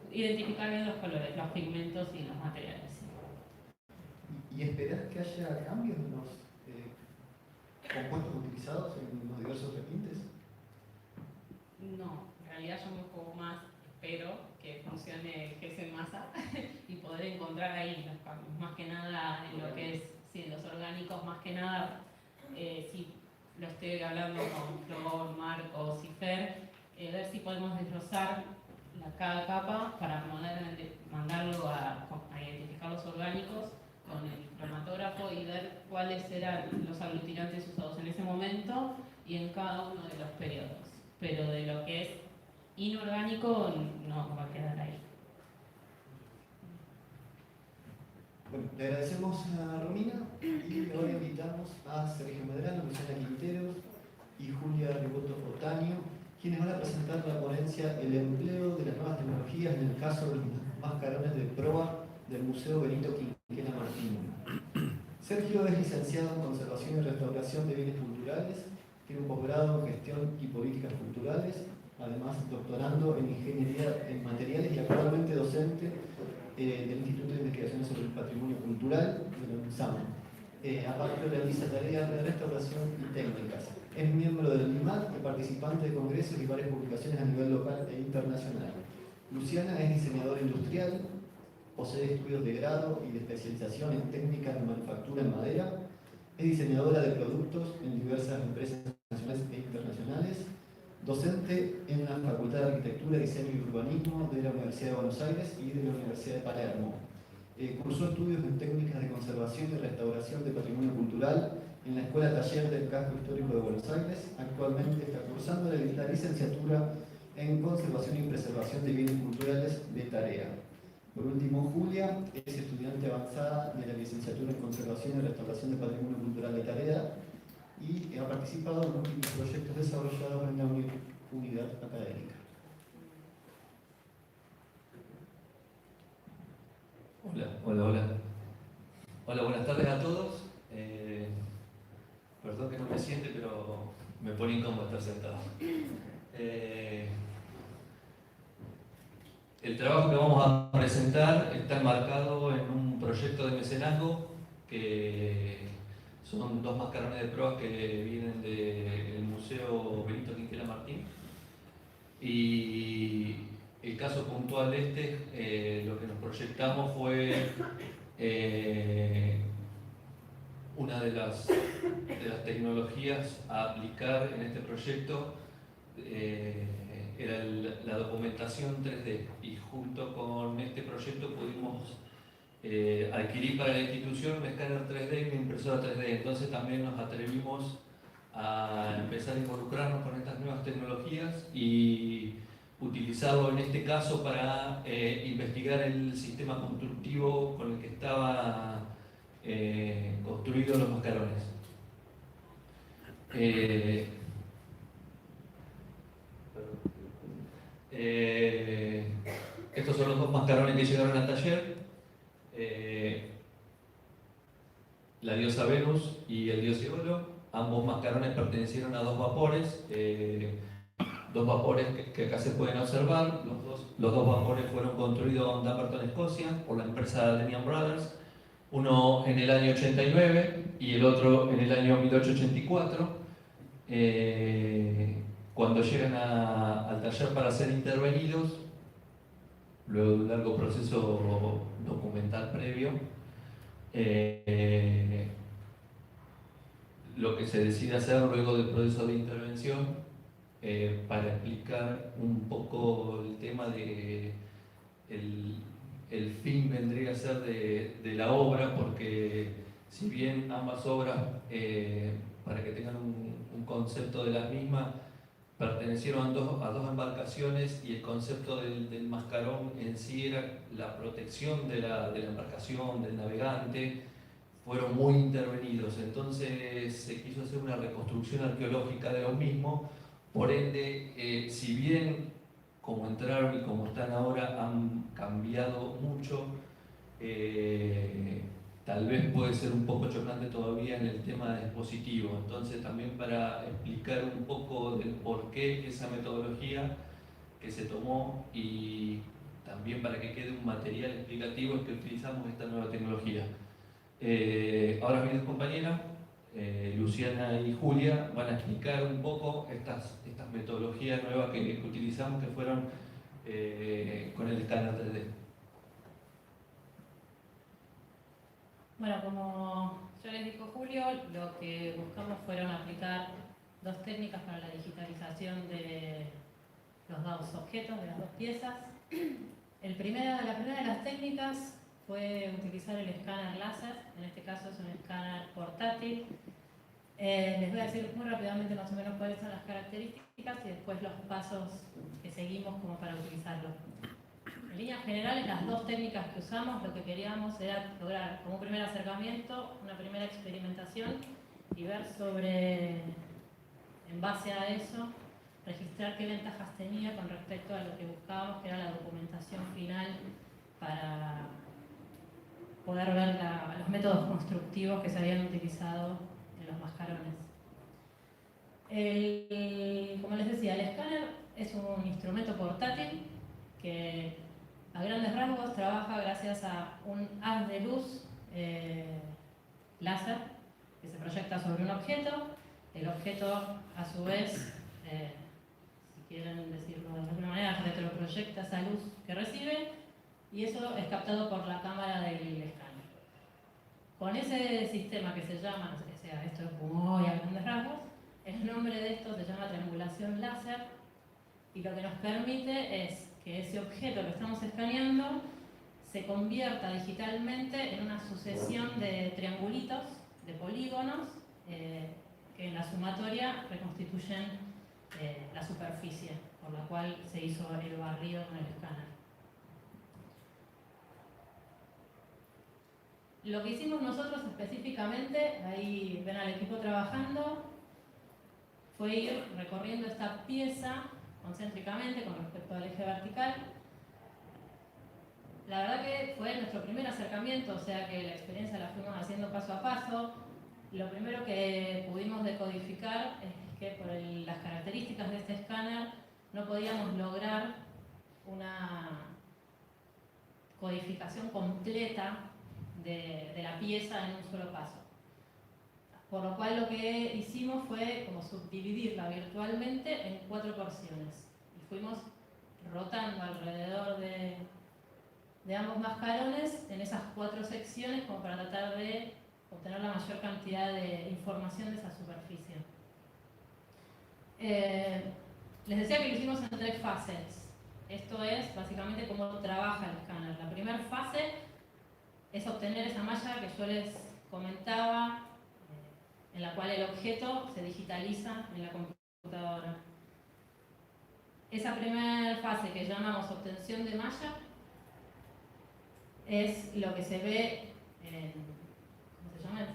identificar bien los colores, los pigmentos y los materiales.
¿Y esperás que haya cambios en los compuestos utilizados en los diversos repintes?
No, en realidad yo un poco más espero que funcione GC+A y poder encontrar ahí los cambios, más que nada en lo que es si los orgánicos más que nada, si lo estoy hablando con Flor, Marcos y Fer, ver si podemos desglosar cada capa para mandarlo a identificar los orgánicos con el cromatógrafo y ver cuáles eran los aglutinantes usados en ese momento y en cada uno de los periodos. Pero de lo que es inorgánico no va a quedar ahí.
Bueno, le agradecemos a Romina y ahora invitamos a Sergio Medrano, Luciana Quinteros y Julia Riboto Otaño, quienes van a presentar la ponencia El empleo de las nuevas tecnologías en el caso de los mascarones de proa del Museo Benito Quinquela Martín. Sergio es licenciado en Conservación y Restauración de Bienes Culturales, tiene un posgrado en Gestión y Políticas Culturales, además doctorando en Ingeniería en Materiales y actualmente docente del Instituto de Investigaciones sobre el Patrimonio Cultural de la UNSAM. Aparte realiza tareas de restauración y técnicas. Es miembro del IMAT y participante de congresos y varias publicaciones a nivel local e internacional. Luciana es diseñadora industrial, posee estudios de grado y de especialización en técnicas de manufactura en madera, es diseñadora de productos en diversas empresas nacionales e internacionales, docente en la Facultad de Arquitectura, Diseño y Urbanismo de la Universidad de Buenos Aires y de la Universidad de Palermo. Cursó estudios en técnicas de conservación y restauración de patrimonio cultural en la Escuela Taller del Casco Histórico de Buenos Aires. Actualmente está cursando la licenciatura en Conservación y Preservación de Bienes Culturales de Tarea. Por último, Julia es estudiante avanzada de la licenciatura en Conservación y Restauración de Patrimonio Cultural de Tarea y ha participado en múltiples proyectos desarrollados en la unidad académica.
Hola, buenas tardes a todos. Perdón que no me siente, pero me pone incómodo estar sentado. El trabajo que vamos a presentar está enmarcado en un proyecto de mecenazgo que son 2 mascarones de proa que vienen del Museo Benito Quinquela Martín. Y el caso puntual lo que nos proyectamos fue una de las tecnologías a aplicar en este proyecto era la documentación 3D, y junto con este proyecto pudimos adquirir para la institución un escáner 3D y una impresora 3D. Entonces también nos atrevimos a empezar a involucrarnos con estas nuevas tecnologías y utilizarlo en este caso para investigar el sistema constructivo con el que estaba construidos los mascarones. Estos son los 2 mascarones que llegaron al taller. La diosa Venus y el dios Eolo. Ambos mascarones pertenecieron a 2 vapores. 2 vapores que acá se pueden observar. Los dos vapores fueron construidos en Dumbarton, Escocia, por la empresa Lehman Brothers. Uno en el año 89 y el otro en el año 1884. Cuando llegan al taller para ser intervenidos, luego de un largo proceso documental previo, lo que se decide hacer luego del proceso de intervención para explicar un poco el tema de el fin vendría a ser de la obra, porque si bien ambas obras, para que tengan un concepto de las mismas, pertenecieron a dos embarcaciones, y el concepto del mascarón en sí era la protección de la embarcación, del navegante, fueron muy intervenidos. Entonces se quiso hacer una reconstrucción arqueológica de lo mismo. Por ende, si bien como entraron y como están ahora han cambiado mucho, tal vez puede ser un poco chocante todavía en el tema del dispositivo. Entonces también para explicar un poco del porqué esa metodología que se tomó, y también para que quede un material explicativo, es que utilizamos esta nueva tecnología. Ahora mis 2 compañeras, Luciana y Julia, van a explicar un poco estas metodologías nuevas que utilizamos, que fueron con el escáner 3D.
Bueno, como ya les dijo Julio, lo que buscamos fueron aplicar dos técnicas para la digitalización de los dos objetos, de las dos piezas. La primera de las técnicas fue utilizar el escáner láser, en este caso es un escáner portátil. Les voy a decir muy rápidamente más o menos cuáles son las características y después los pasos que seguimos como para utilizarlo. En líneas generales, las dos técnicas que usamos, lo que queríamos era lograr como un primer acercamiento, una primera experimentación y ver en base a eso, registrar qué ventajas tenía con respecto a lo que buscábamos, que era la documentación final para poder ver los métodos constructivos que se habían utilizado en los mascarones. Como les decía, el escáner es un instrumento portátil que a grandes rasgos trabaja gracias a un haz de luz láser que se proyecta sobre un objeto. El objeto, a su vez, si quieren decirlo de alguna manera, retroproyecta esa luz que recibe y eso es captado por la cámara del escáner. Con ese sistema que se llama, o sea, esto es muy a grandes rasgos, el nombre de esto se llama triangulación láser y lo que nos permite es que ese objeto que estamos escaneando se convierta digitalmente en una sucesión de triangulitos, de polígonos, que en la sumatoria reconstituyen la superficie por la cual se hizo el barrido en el escáner. Lo que hicimos nosotros específicamente, ahí ven al equipo trabajando, fue ir recorriendo esta pieza concéntricamente con respecto al eje vertical. La verdad que fue nuestro primer acercamiento, o sea que la experiencia la fuimos haciendo paso a paso. Lo primero que pudimos decodificar es que por las características de este escáner no podíamos lograr una codificación completa de la pieza en un solo paso. Por lo cual lo que hicimos fue como subdividirla virtualmente en 4 porciones. Y fuimos rotando alrededor de ambos mascarones en esas 4 secciones como para tratar de obtener la mayor cantidad de información de esa superficie. Les decía que lo hicimos en 3 fases. Esto es básicamente cómo trabaja el escáner. La primera fase es obtener esa malla que yo les comentaba, en la cual el objeto se digitaliza en la computadora. Esa primera fase que llamamos obtención de malla es lo que se ve en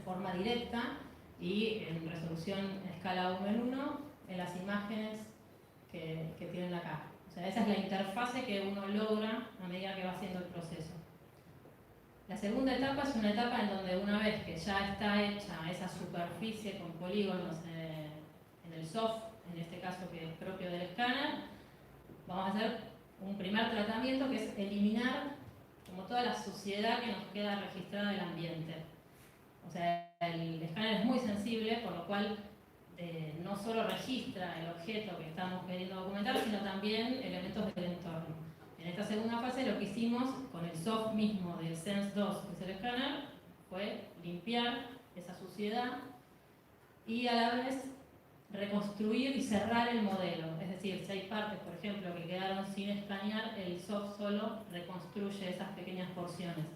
forma directa y en resolución a escala 1 en 1 en las imágenes que tienen acá. O sea, esa es la interfase que uno logra a medida que va haciendo el proceso. La segunda etapa es una etapa en donde una vez que ya está hecha esa superficie con polígonos en el soft, en este caso que es propio del escáner, vamos a hacer un primer tratamiento que es eliminar como toda la suciedad que nos queda registrada del ambiente. O sea, el escáner es muy sensible, por lo cual no solo registra el objeto que estamos queriendo documentar, sino también elementos del entorno. En esta segunda fase lo que hicimos con el soft mismo del Sense 2, que es el escáner, fue limpiar esa suciedad y a la vez reconstruir y cerrar el modelo. Es decir, si hay partes, por ejemplo, que quedaron sin escanear, el soft solo reconstruye esas pequeñas porciones.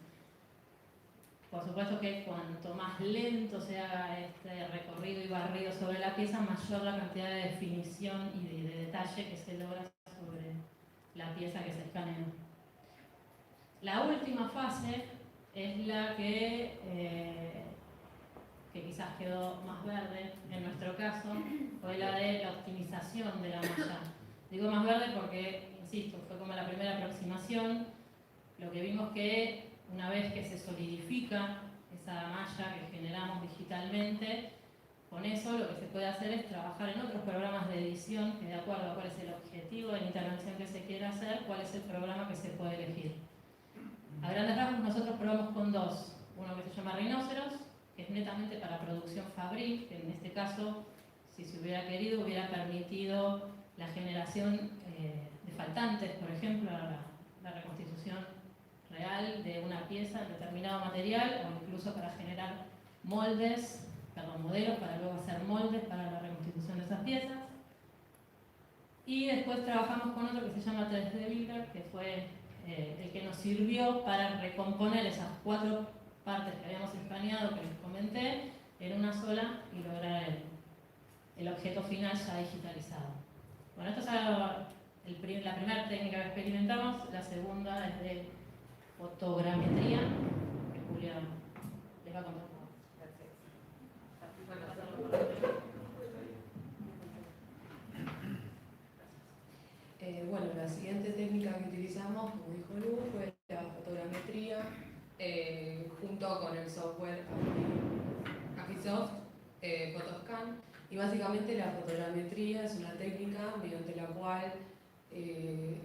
Por supuesto que cuanto más lento se haga este recorrido y barrido sobre la pieza, mayor la cantidad de definición y de detalle que se logra sobre la pieza que se escanea. La última fase es la que quizás quedó más verde en nuestro caso, fue la de la optimización de la malla. Digo más verde porque, insisto, fue como la primera aproximación. Lo que vimos que una vez que se solidifica esa malla que generamos digitalmente, con eso lo que se puede hacer es trabajar en otros programas de edición que de acuerdo a cuál es el objetivo de la intervención que se quiera hacer, cuál es el programa que se puede elegir. A grandes rasgos nosotros probamos con 2, uno que se llama Rhinoceros, que es netamente para producción fabril, que en este caso, si se hubiera querido, hubiera permitido la generación de faltantes, por ejemplo, la reconstitución real de una pieza en determinado material o incluso para generar modelos para luego hacer moldes para la reconstitución de esas piezas. Y después trabajamos con otro que se llama 3D Builder, que fue el que nos sirvió para recomponer esas 4 partes que habíamos escaneado, que les comenté, en una sola y lograr el objeto final ya digitalizado. Bueno, esto es la primera técnica que experimentamos. La segunda es de fotogrametría, que Julia les va a contar.
Bueno, la siguiente técnica que utilizamos, como dijo Lu, fue la fotogrametría junto con el software Agisoft, Photoscan. Y básicamente la fotogrametría es una técnica mediante la cual,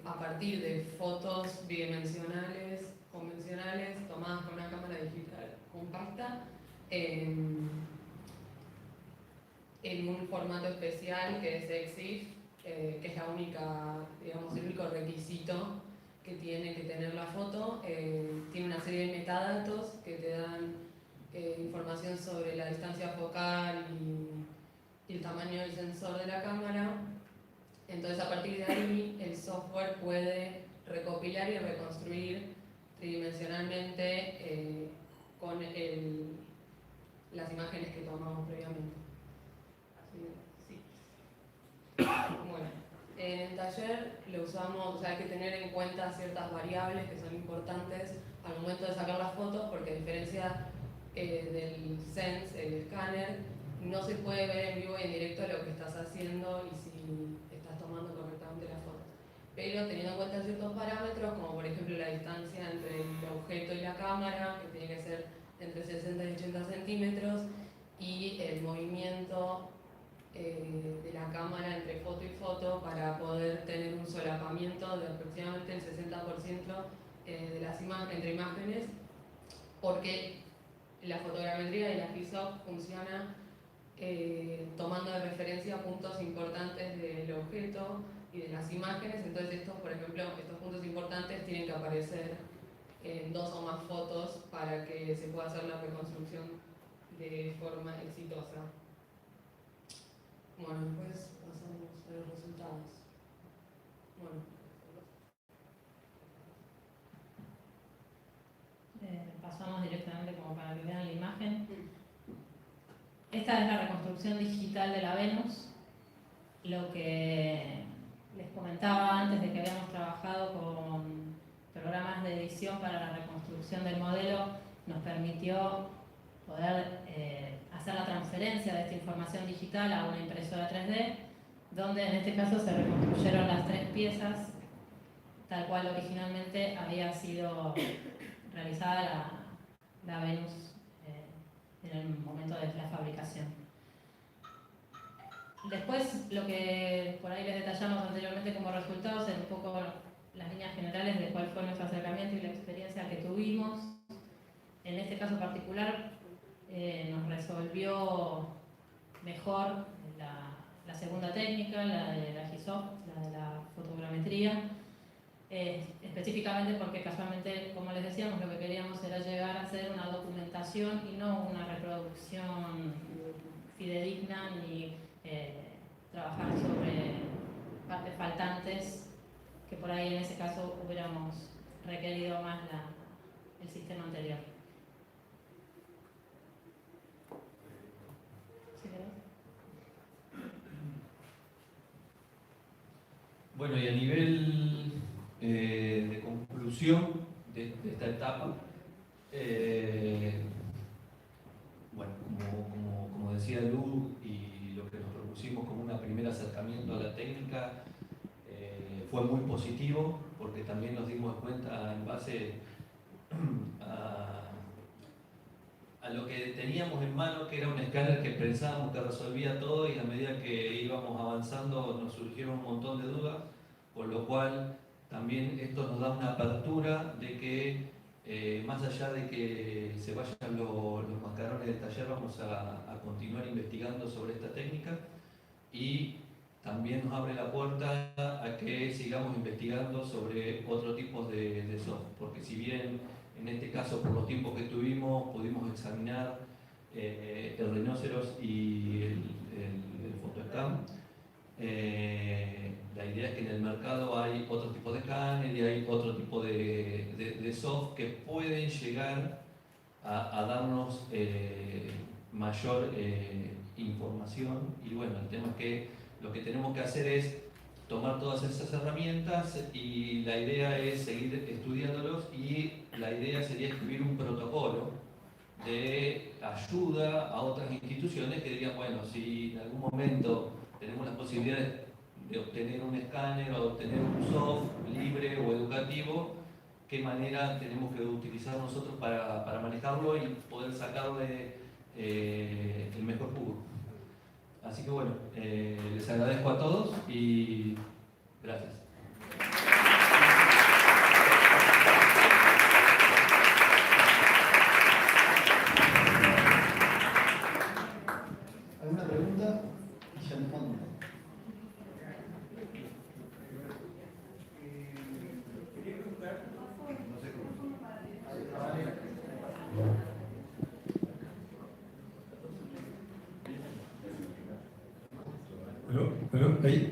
a partir de fotos bidimensionales convencionales tomadas con una cámara digital compacta, en un formato especial que es EXIF, que es la única, digamos, el único requisito que tiene que tener la foto. Tiene una serie de metadatos que te dan información sobre la distancia focal y el tamaño del sensor de la cámara. Entonces, a partir de ahí, el software puede recopilar y reconstruir tridimensionalmente con las imágenes que tomamos previamente. Sí. Bueno, en el taller lo usamos, o sea, hay que tener en cuenta ciertas variables que son importantes al momento de sacar las fotos, porque a diferencia del Sense, el escáner, no se puede ver en vivo y en directo lo que estás haciendo y si estás tomando correctamente la foto. Pero teniendo en cuenta ciertos parámetros, como por ejemplo la distancia entre el objeto y la cámara, que tiene que ser entre 60 y 80 centímetros, y el movimiento de la cámara entre foto y foto para poder tener un solapamiento de aproximadamente el 60% de las entre imágenes, porque la fotogrametría y la Agisoft funciona tomando de referencia puntos importantes del objeto y de las imágenes. Entonces estos, por ejemplo, estos puntos importantes tienen que aparecer en 2 o más fotos para que se pueda hacer la reconstrucción de forma exitosa. Bueno, después pasamos a los resultados. Bueno.
Pasamos directamente como para que vean la imagen. Esta es la reconstrucción digital de la Venus. Lo que les comentaba antes de que habíamos trabajado con programas de edición para la reconstrucción del modelo, nos permitió poder hacer la transferencia de esta información digital a una impresora 3D, donde en este caso se reconstruyeron las 3 piezas tal cual originalmente había sido realizada la Venus en el momento de la fabricación. Después, lo que por ahí les detallamos anteriormente como resultados es un poco las líneas generales de cuál fue nuestro acercamiento y la experiencia que tuvimos. En este caso particular, nos resolvió mejor la segunda técnica, la de la Agisoft, la de la fotogrametría, específicamente porque casualmente, como les decíamos, lo que queríamos era llegar a hacer una documentación y no una reproducción fidedigna ni trabajar sobre partes faltantes que por ahí en ese caso hubiéramos requerido más el sistema anterior.
Bueno, y a nivel de conclusión de esta etapa, bueno, como decía Lu, y lo que nos propusimos como un primer acercamiento a la técnica fue muy positivo, porque también nos dimos cuenta en base a lo que teníamos en mano, que era un escáner que pensábamos que resolvía todo, y a medida que íbamos avanzando nos surgieron un montón de dudas, por lo cual también esto nos da una apertura de que más allá de que se vayan los mascarones del taller, vamos a continuar investigando sobre esta técnica, y también nos abre la puerta a que sigamos investigando sobre otro tipo de software, porque si bien en este caso por los tiempos que tuvimos pudimos examinar el rinoceros y el photoscan. La idea es que en el mercado hay otro tipo de escáner y hay otro tipo de soft que pueden llegar a darnos mayor información. Y bueno, el tema es que lo que tenemos que hacer es tomar todas esas herramientas y la idea es seguir estudiándolos, y la idea sería escribir un protocolo de ayuda a otras instituciones que digan, bueno, si en algún momento tenemos la posibilidad de obtener un escáner o obtener un soft libre o educativo, qué manera tenemos que utilizar nosotros para manejarlo y poder sacarle el mejor jugo. Así que bueno, les agradezco a todos y gracias.
¿Alguna pregunta? Ya en fondo.
Quería preguntar, no sé cómo. ¿Aló? ¿Ahí?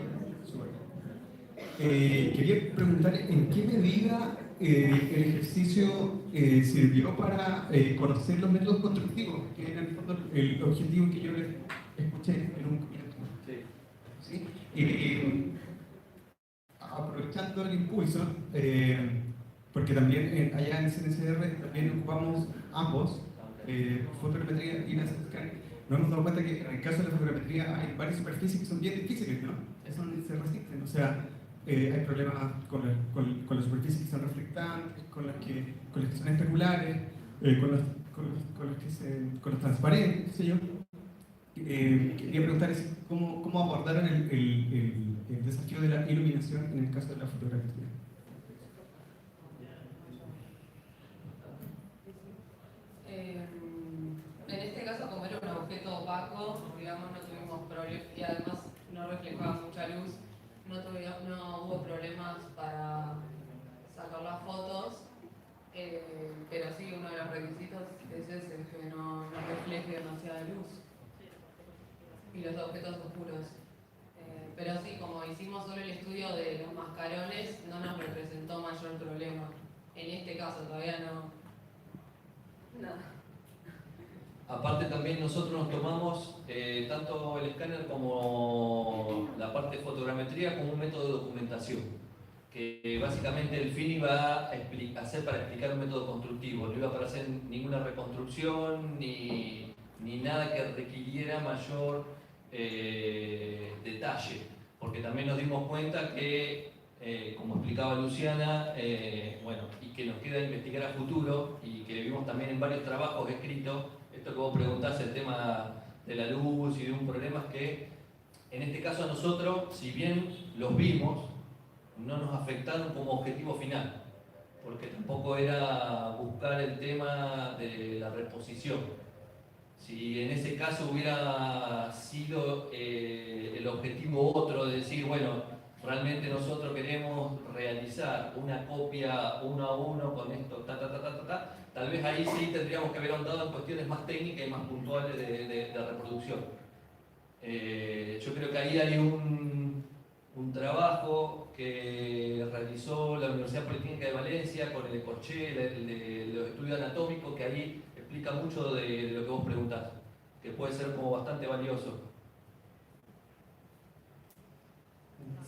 Quería preguntar en qué medida el ejercicio sirvió para conocer los métodos constructivos, que era en el fondo el objetivo que yo les escuché en un comienzo. ¿Sí? Aprovechando el impulso, porque también allá en CNCR también ocupamos ambos, fotogrametría y láser scan. Nos hemos dado cuenta que en el caso de la fotogrametría hay varias superficies que son bien difíciles, ¿no? Eso se resisten, o sea, hay problemas con las superficies que son reflectantes, con las que son especulares, con los transparentes, qué sé yo. Quería preguntar cómo abordaron el desafío de la iluminación en el caso de la fotografía.
En este caso, como era un objeto opaco, digamos, no tuvimos problemas, y además no reflejaba mucha luz, no hubo problemas para sacar las fotos, pero sí, uno de los requisitos es ese, que no refleje demasiada luz y los objetos oscuros. Pero sí, como hicimos solo el estudio de los mascarones, no nos representó mayor problema. En este caso todavía no. Nada.
Aparte también nosotros nos tomamos tanto el escáner como la parte de fotogrametría como un método de documentación, que básicamente el fin iba a ser para explicar un método constructivo, no iba para hacer ninguna reconstrucción ni nada que requiriera mayor detalle, porque también nos dimos cuenta que, como explicaba Luciana, bueno, y que nos queda investigar a futuro, y que vimos también en varios trabajos escritos, esto que vos preguntás, el tema de la luz y de un problema, es que en este caso a nosotros, si bien los vimos, no nos afectaron como objetivo final, porque tampoco era buscar el tema de la reposición. Si en ese caso hubiera sido el objetivo otro, de decir, bueno, realmente nosotros queremos realizar una copia uno a uno con esto, tal vez ahí sí tendríamos que haber ahondado en cuestiones más técnicas y más puntuales de reproducción. Yo creo que ahí hay un trabajo que realizó la Universidad Politécnica de Valencia con el Ecorché, el de los estudios anatómicos, que ahí explica mucho de lo que vos preguntás, que puede ser como bastante valioso.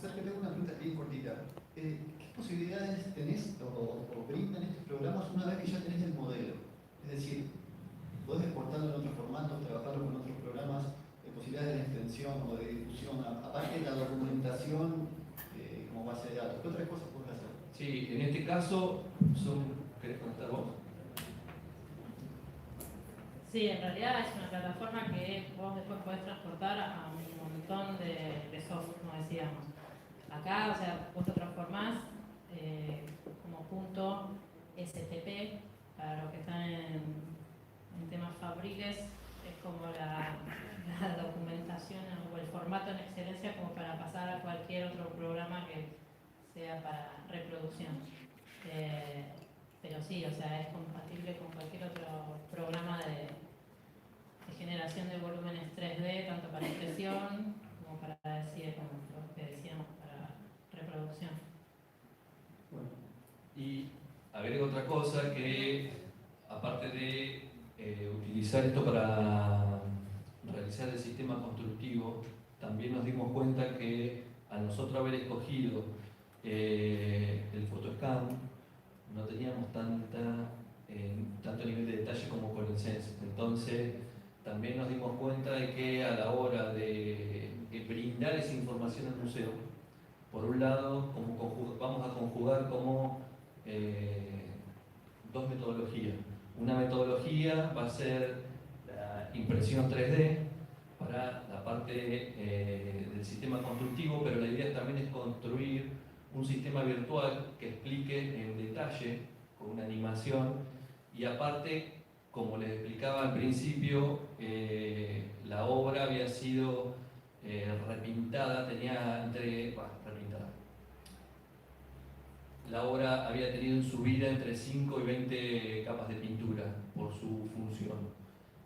Sergio, tengo una pregunta bien cortita. ¿Qué posibilidades tenés o brindan estos programas una vez que ya tenés el modelo? Es decir, podés exportarlo en otros formatos, trabajarlo con otros programas, posibilidades de extensión o de difusión, aparte de la documentación como base de datos. ¿Qué otras cosas podés hacer?
Sí, en este caso, ¿querés contar vos?
Sí, en realidad es una plataforma que vos después podés transportar a un montón de software, como decíamos. Acá, o sea, vos lo transformás como punto STP, para los que están en temas fabriles, es como la documentación o el formato en excelencia como para pasar a cualquier otro programa que sea para reproducción. Pero sí, o sea, es compatible con cualquier otro programa generación de volúmenes 3D, tanto para impresión como para decir, como lo que decíamos, para reproducción.
Bueno, y agrego otra cosa que, aparte de utilizar esto para realizar el sistema constructivo, también nos dimos cuenta que al nosotros haber escogido el photoscan, no teníamos tanto nivel de detalle como con el Sense. Entonces, también nos dimos cuenta de que a la hora de brindar esa información al museo, por un lado, vamos a conjugar como dos metodologías. Una metodología va a ser la impresión 3D para la parte del sistema constructivo, pero la idea también es construir un sistema virtual que explique en detalle, con una animación, y aparte, como les explicaba al principio, la obra había sido repintada, repintada. La obra había tenido en su vida entre 5 y 20 capas de pintura por su función.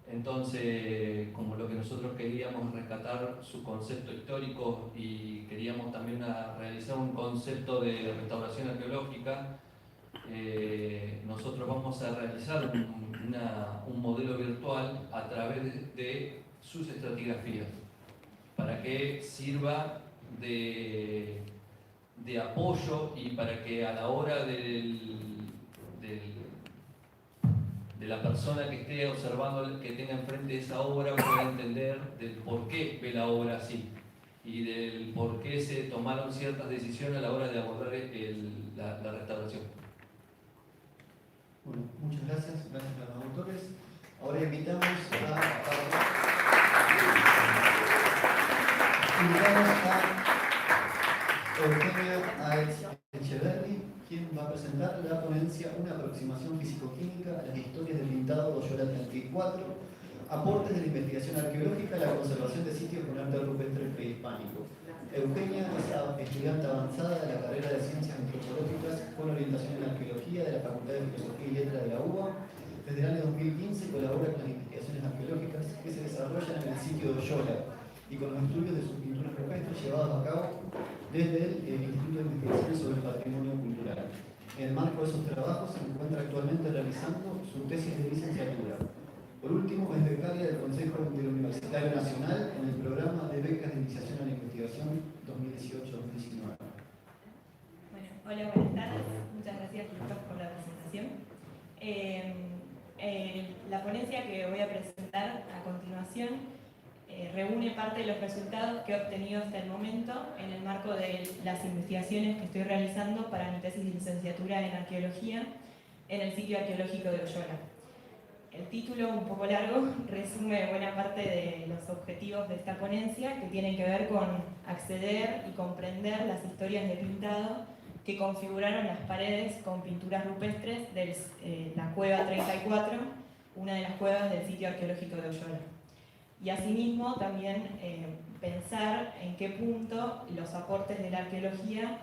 Entonces, como lo que nosotros queríamos rescatar su concepto histórico y queríamos también realizar un concepto de restauración arqueológica, nosotros vamos a realizar un modelo virtual a través de sus estratigrafías, para que sirva de apoyo y para que a la hora de la persona que esté observando, que tenga enfrente esa obra, pueda entender del por qué ve la obra así y del por qué se tomaron ciertas decisiones a la hora de abordar la restauración.
Bueno, muchas gracias a los autores. Ahora invitamos a Eugenia Echeverri, quien va a presentar la ponencia Una aproximación físico-química a las historias del pintado de Oyola 34, aportes de la investigación arqueológica a la conservación de sitios con arte rupestre prehispánico. Eugenia es estudiante avanzada de la carrera de Ciencias Antropológicas con orientación en Arqueología de la Facultad de Filosofía y Letras de la UBA. Desde el año 2015 colabora con las investigaciones arqueológicas que se desarrollan en el sitio de Oyola y con los estudios de sus pinturas rupestres llevados a cabo desde el Instituto de Investigaciones sobre el Patrimonio Cultural. En el marco de esos trabajos se encuentra actualmente realizando su tesis de licenciatura. Por último, es becaria del Consejo Universitario Nacional en el programa de becas de iniciación a la investigación 2018-2019.
Bueno, hola, buenas tardes. Muchas gracias, Lucas, por la presentación. La ponencia que voy a presentar a continuación reúne parte de los resultados que he obtenido hasta el momento en el marco de las investigaciones que estoy realizando para mi tesis de licenciatura en Arqueología en el sitio arqueológico de Oyola. El título, un poco largo, resume buena parte de los objetivos de esta ponencia, que tienen que ver con acceder y comprender las historias de pintado que configuraron las paredes con pinturas rupestres de la Cueva 34, una de las cuevas del sitio arqueológico de Oyola. Y asimismo también pensar en qué punto los aportes de la arqueología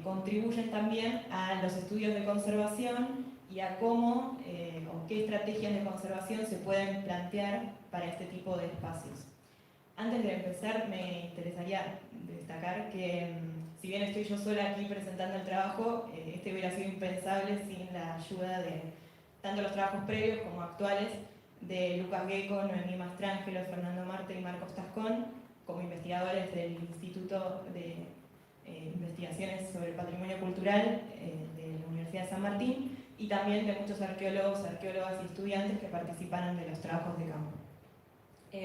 contribuyen también a los estudios de conservación y a cómo o qué estrategias de conservación se pueden plantear para este tipo de espacios. Antes de empezar, me interesaría destacar que si bien estoy yo sola aquí presentando el trabajo, este hubiera sido impensable sin la ayuda de tanto los trabajos previos como actuales de Lucas Gecko, Noemí Mastrangelo, Fernando Marte y Marcos Tascón, como investigadores del Instituto de Investigaciones sobre el Patrimonio Cultural de la Universidad de San Martín, y también de muchos arqueólogos, arqueólogas y estudiantes que participaron de los trabajos de campo.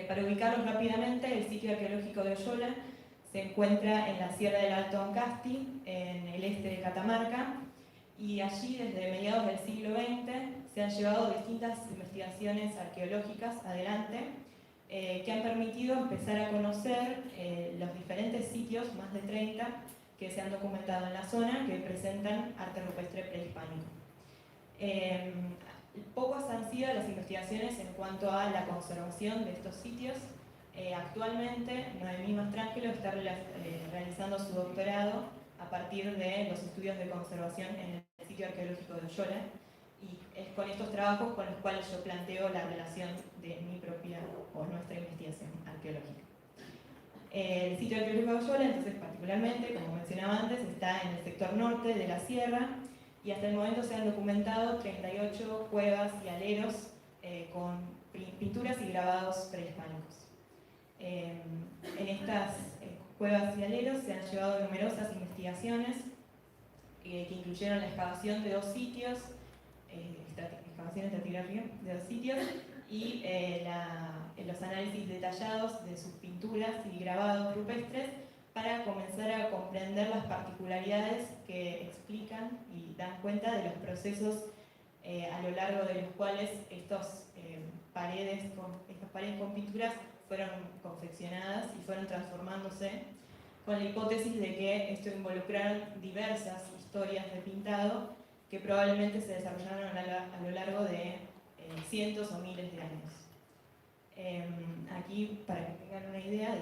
Para ubicarlos rápidamente, el sitio arqueológico de Oyola se encuentra en la Sierra del Alto Ancasti, en el este de Catamarca, y allí desde mediados del siglo XX se han llevado distintas investigaciones arqueológicas adelante que han permitido empezar a conocer los diferentes sitios, más de 30, que se han documentado en la zona que presentan arte rupestre prehispánico. Pocas han sido las investigaciones en cuanto a la conservación de estos sitios. Actualmente, Noemí Mastrangelo está realizando su doctorado a partir de los estudios de conservación en el sitio arqueológico de Oyola.
y es con estos trabajos con los cuales yo planteo la relación de mi propia o nuestra investigación arqueológica. El sitio arqueológico de Oyuela, entonces particularmente, como mencionaba antes, está en el sector norte de la sierra y hasta el momento se han documentado 38 cuevas y aleros con pinturas y grabados prehispánicos. En estas cuevas y aleros se han llevado numerosas investigaciones que incluyeron la excavación de 2 sitios, excavación estratigráfica de 2 sitios y los análisis detallados de sus pinturas y grabados rupestres para comenzar a comprender las particularidades que explican y dan cuenta de los procesos a lo largo de los cuales estas paredes con pinturas fueron confeccionadas y fueron transformándose, con la hipótesis de que esto involucraron diversas historias de pintado que probablemente se desarrollaron a lo largo de cientos o miles de años. Aquí, para que tengan una idea de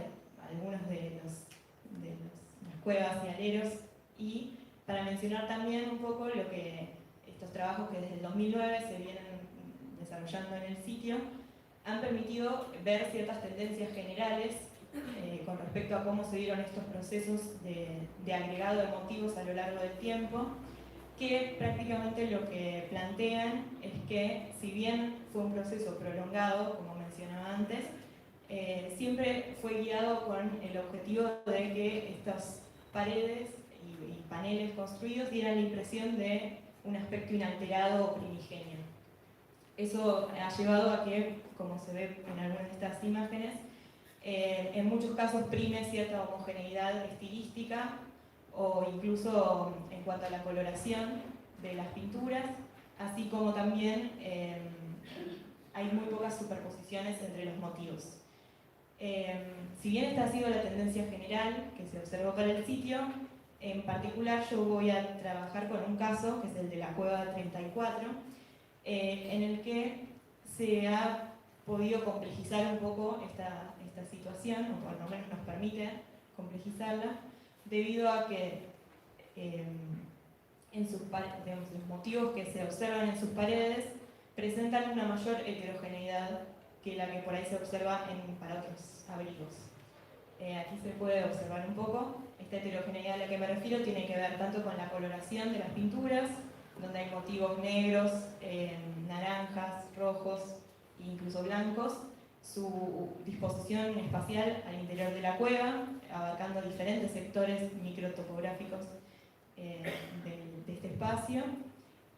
algunos de las cuevas y aleros, y para mencionar también un poco lo que estos trabajos que desde el 2009 se vienen desarrollando en el sitio han permitido ver ciertas tendencias generales con respecto a cómo se dieron estos procesos de agregado de motivos a lo largo del tiempo, que prácticamente lo que plantean es que, si bien fue un proceso prolongado, como mencionaba antes, siempre fue guiado con el objetivo de que estas paredes y paneles construidos dieran la impresión de un aspecto inalterado o primigenio. Eso ha llevado a que, como se ve en algunas de estas imágenes, en muchos casos prime cierta homogeneidad estilística o incluso en cuanto a la coloración de las pinturas, así como también hay muy pocas superposiciones entre los motivos. Si bien esta ha sido la tendencia general que se observó para el sitio, en particular yo voy a trabajar con un caso, que es el de la Cueva 34, en el que se ha podido complejizar un poco esta situación, o por lo menos nos permite complejizarla, debido a que los motivos que se observan en sus paredes presentan una mayor heterogeneidad que la que por ahí se observa para otros abrigos. Aquí se puede observar un poco. Esta heterogeneidad a la que me refiero tiene que ver tanto con la coloración de las pinturas, donde hay motivos negros, naranjas, rojos e incluso blancos, su disposición espacial al interior de la cueva, abarcando diferentes sectores microtopográficos de este espacio,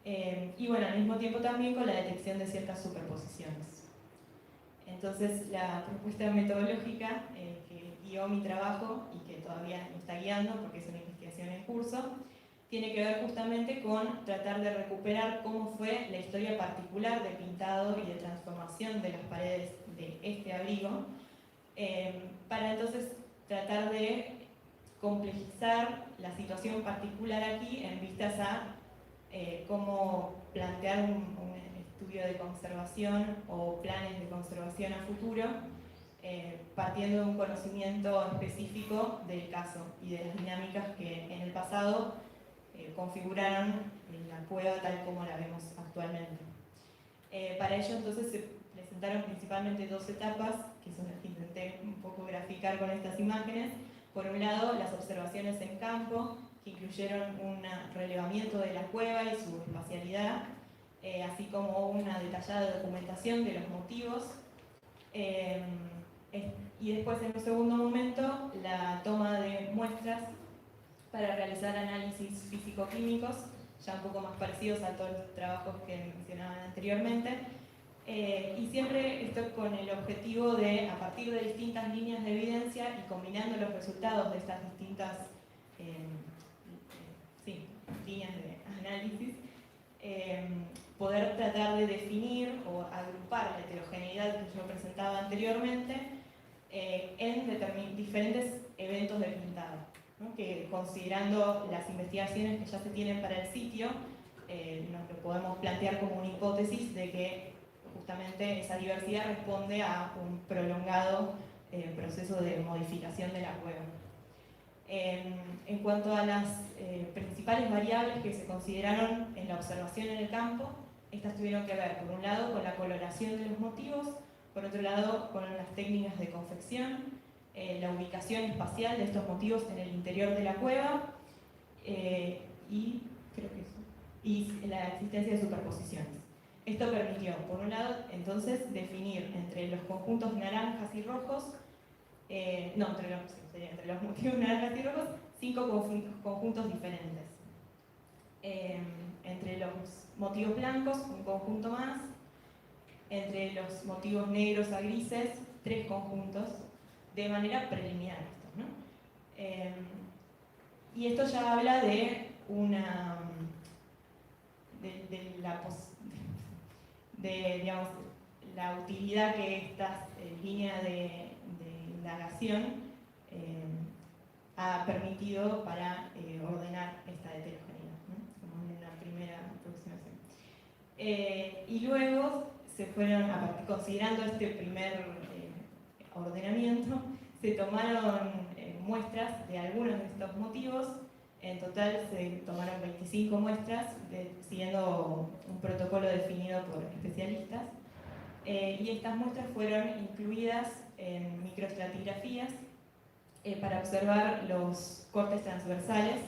y bueno, al mismo tiempo también con la detección de ciertas superposiciones. Entonces, la propuesta metodológica que guió mi trabajo y que todavía me está guiando porque es una investigación en curso, tiene que ver justamente con tratar de recuperar cómo fue la historia particular de pintado y de transformación de las paredes de este abrigo, para entonces tratar de complejizar la situación particular aquí en vistas a cómo plantear un estudio de conservación o planes de conservación a futuro, partiendo de un conocimiento específico del caso y de las dinámicas que en el pasado configuraron la cueva tal como la vemos actualmente. Para ello entonces se presentaron principalmente 2 etapas, que son las que intenté un poco graficar con estas imágenes. Por un lado, las observaciones en campo, que incluyeron un relevamiento de la cueva y su espacialidad, así como una detallada documentación de los motivos, y después en un segundo momento la toma de muestras para realizar análisis físico-químicos, ya un poco más parecidos a todos los trabajos que mencionaban anteriormente, y siempre esto con el objetivo de, a partir de distintas líneas de evidencia y combinando los resultados de estas distintas líneas de análisis, poder tratar de definir o agrupar la heterogeneidad que yo presentaba anteriormente en diferentes eventos de pintado, ¿no? Que considerando las investigaciones que ya se tienen para el sitio, nos lo podemos plantear como una hipótesis de que justamente esa diversidad responde a un prolongado proceso de modificación de la cueva. En cuanto a las principales variables que se consideraron en la observación en el campo, Estas tuvieron que ver, por un lado, con la coloración de los motivos, por otro lado, con las técnicas de confección, la ubicación espacial de estos motivos en el interior de la cueva y, creo que eso, y la existencia de superposiciones. Esto permitió, por un lado, entonces, definir entre los conjuntos naranjas y rojos, entre los motivos naranjas y rojos, 5 conjuntos diferentes. Entre los motivos blancos, un conjunto más. Entre los motivos negros a grises, 3 conjuntos, de manera preliminar. ¿No? Y esto ya habla de una digamos, la utilidad que esta línea de indagación ha permitido para ordenar esta heterogeneidad, ¿no? Como en una primera aproximación. Y luego se fueron, considerando este primer ordenamiento, se tomaron muestras de algunos de estos motivos. En total se tomaron 25 muestras, siguiendo un protocolo definido por especialistas. Y estas muestras fueron incluidas en microestratigrafías para observar los cortes transversales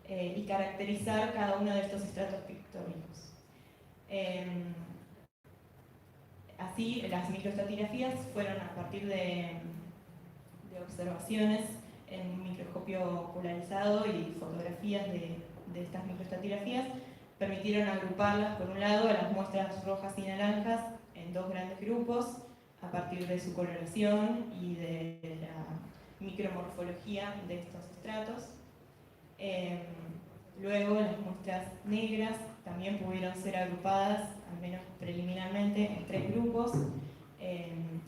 y caracterizar cada uno de estos estratos pictóricos. Así, las microestratigrafías fueron a partir de observaciones en un microscopio polarizado y fotografías de estas microestratigrafías, permitieron agruparlas, por un lado, a las muestras rojas y naranjas en 2 grandes grupos, a partir de su coloración y de la micromorfología de estos estratos. Luego, las muestras negras también pudieron ser agrupadas, al menos preliminarmente, en 3 grupos,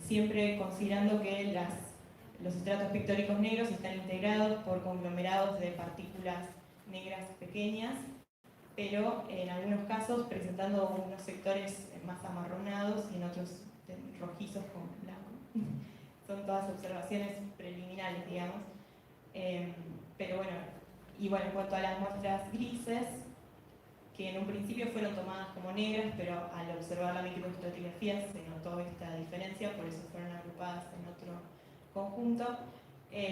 siempre considerando que los estratos pictóricos negros están integrados por conglomerados de partículas negras pequeñas, pero en algunos casos presentando unos sectores más amarronados y en otros rojizos con blanco. Son todas observaciones preliminares, digamos. Pero bueno, en cuanto a las muestras grises, que en un principio fueron tomadas como negras, pero al observar la microestratigrafía se notó esta diferencia, por eso fueron agrupadas en otro conjunto.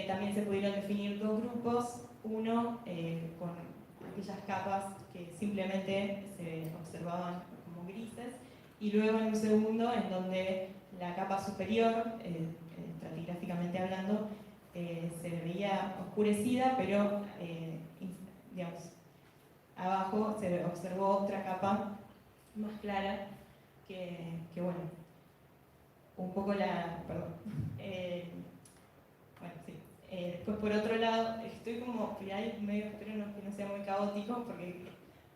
También se pudieron definir 2 grupos, uno con aquellas capas que simplemente se observaban como grises, y luego en un segundo en donde la capa superior, estratigráficamente hablando, se veía oscurecida, pero digamos, abajo se observó otra capa más clara que bueno, un poco después, por otro lado, estoy como medio, espero que no sea muy caótico, porque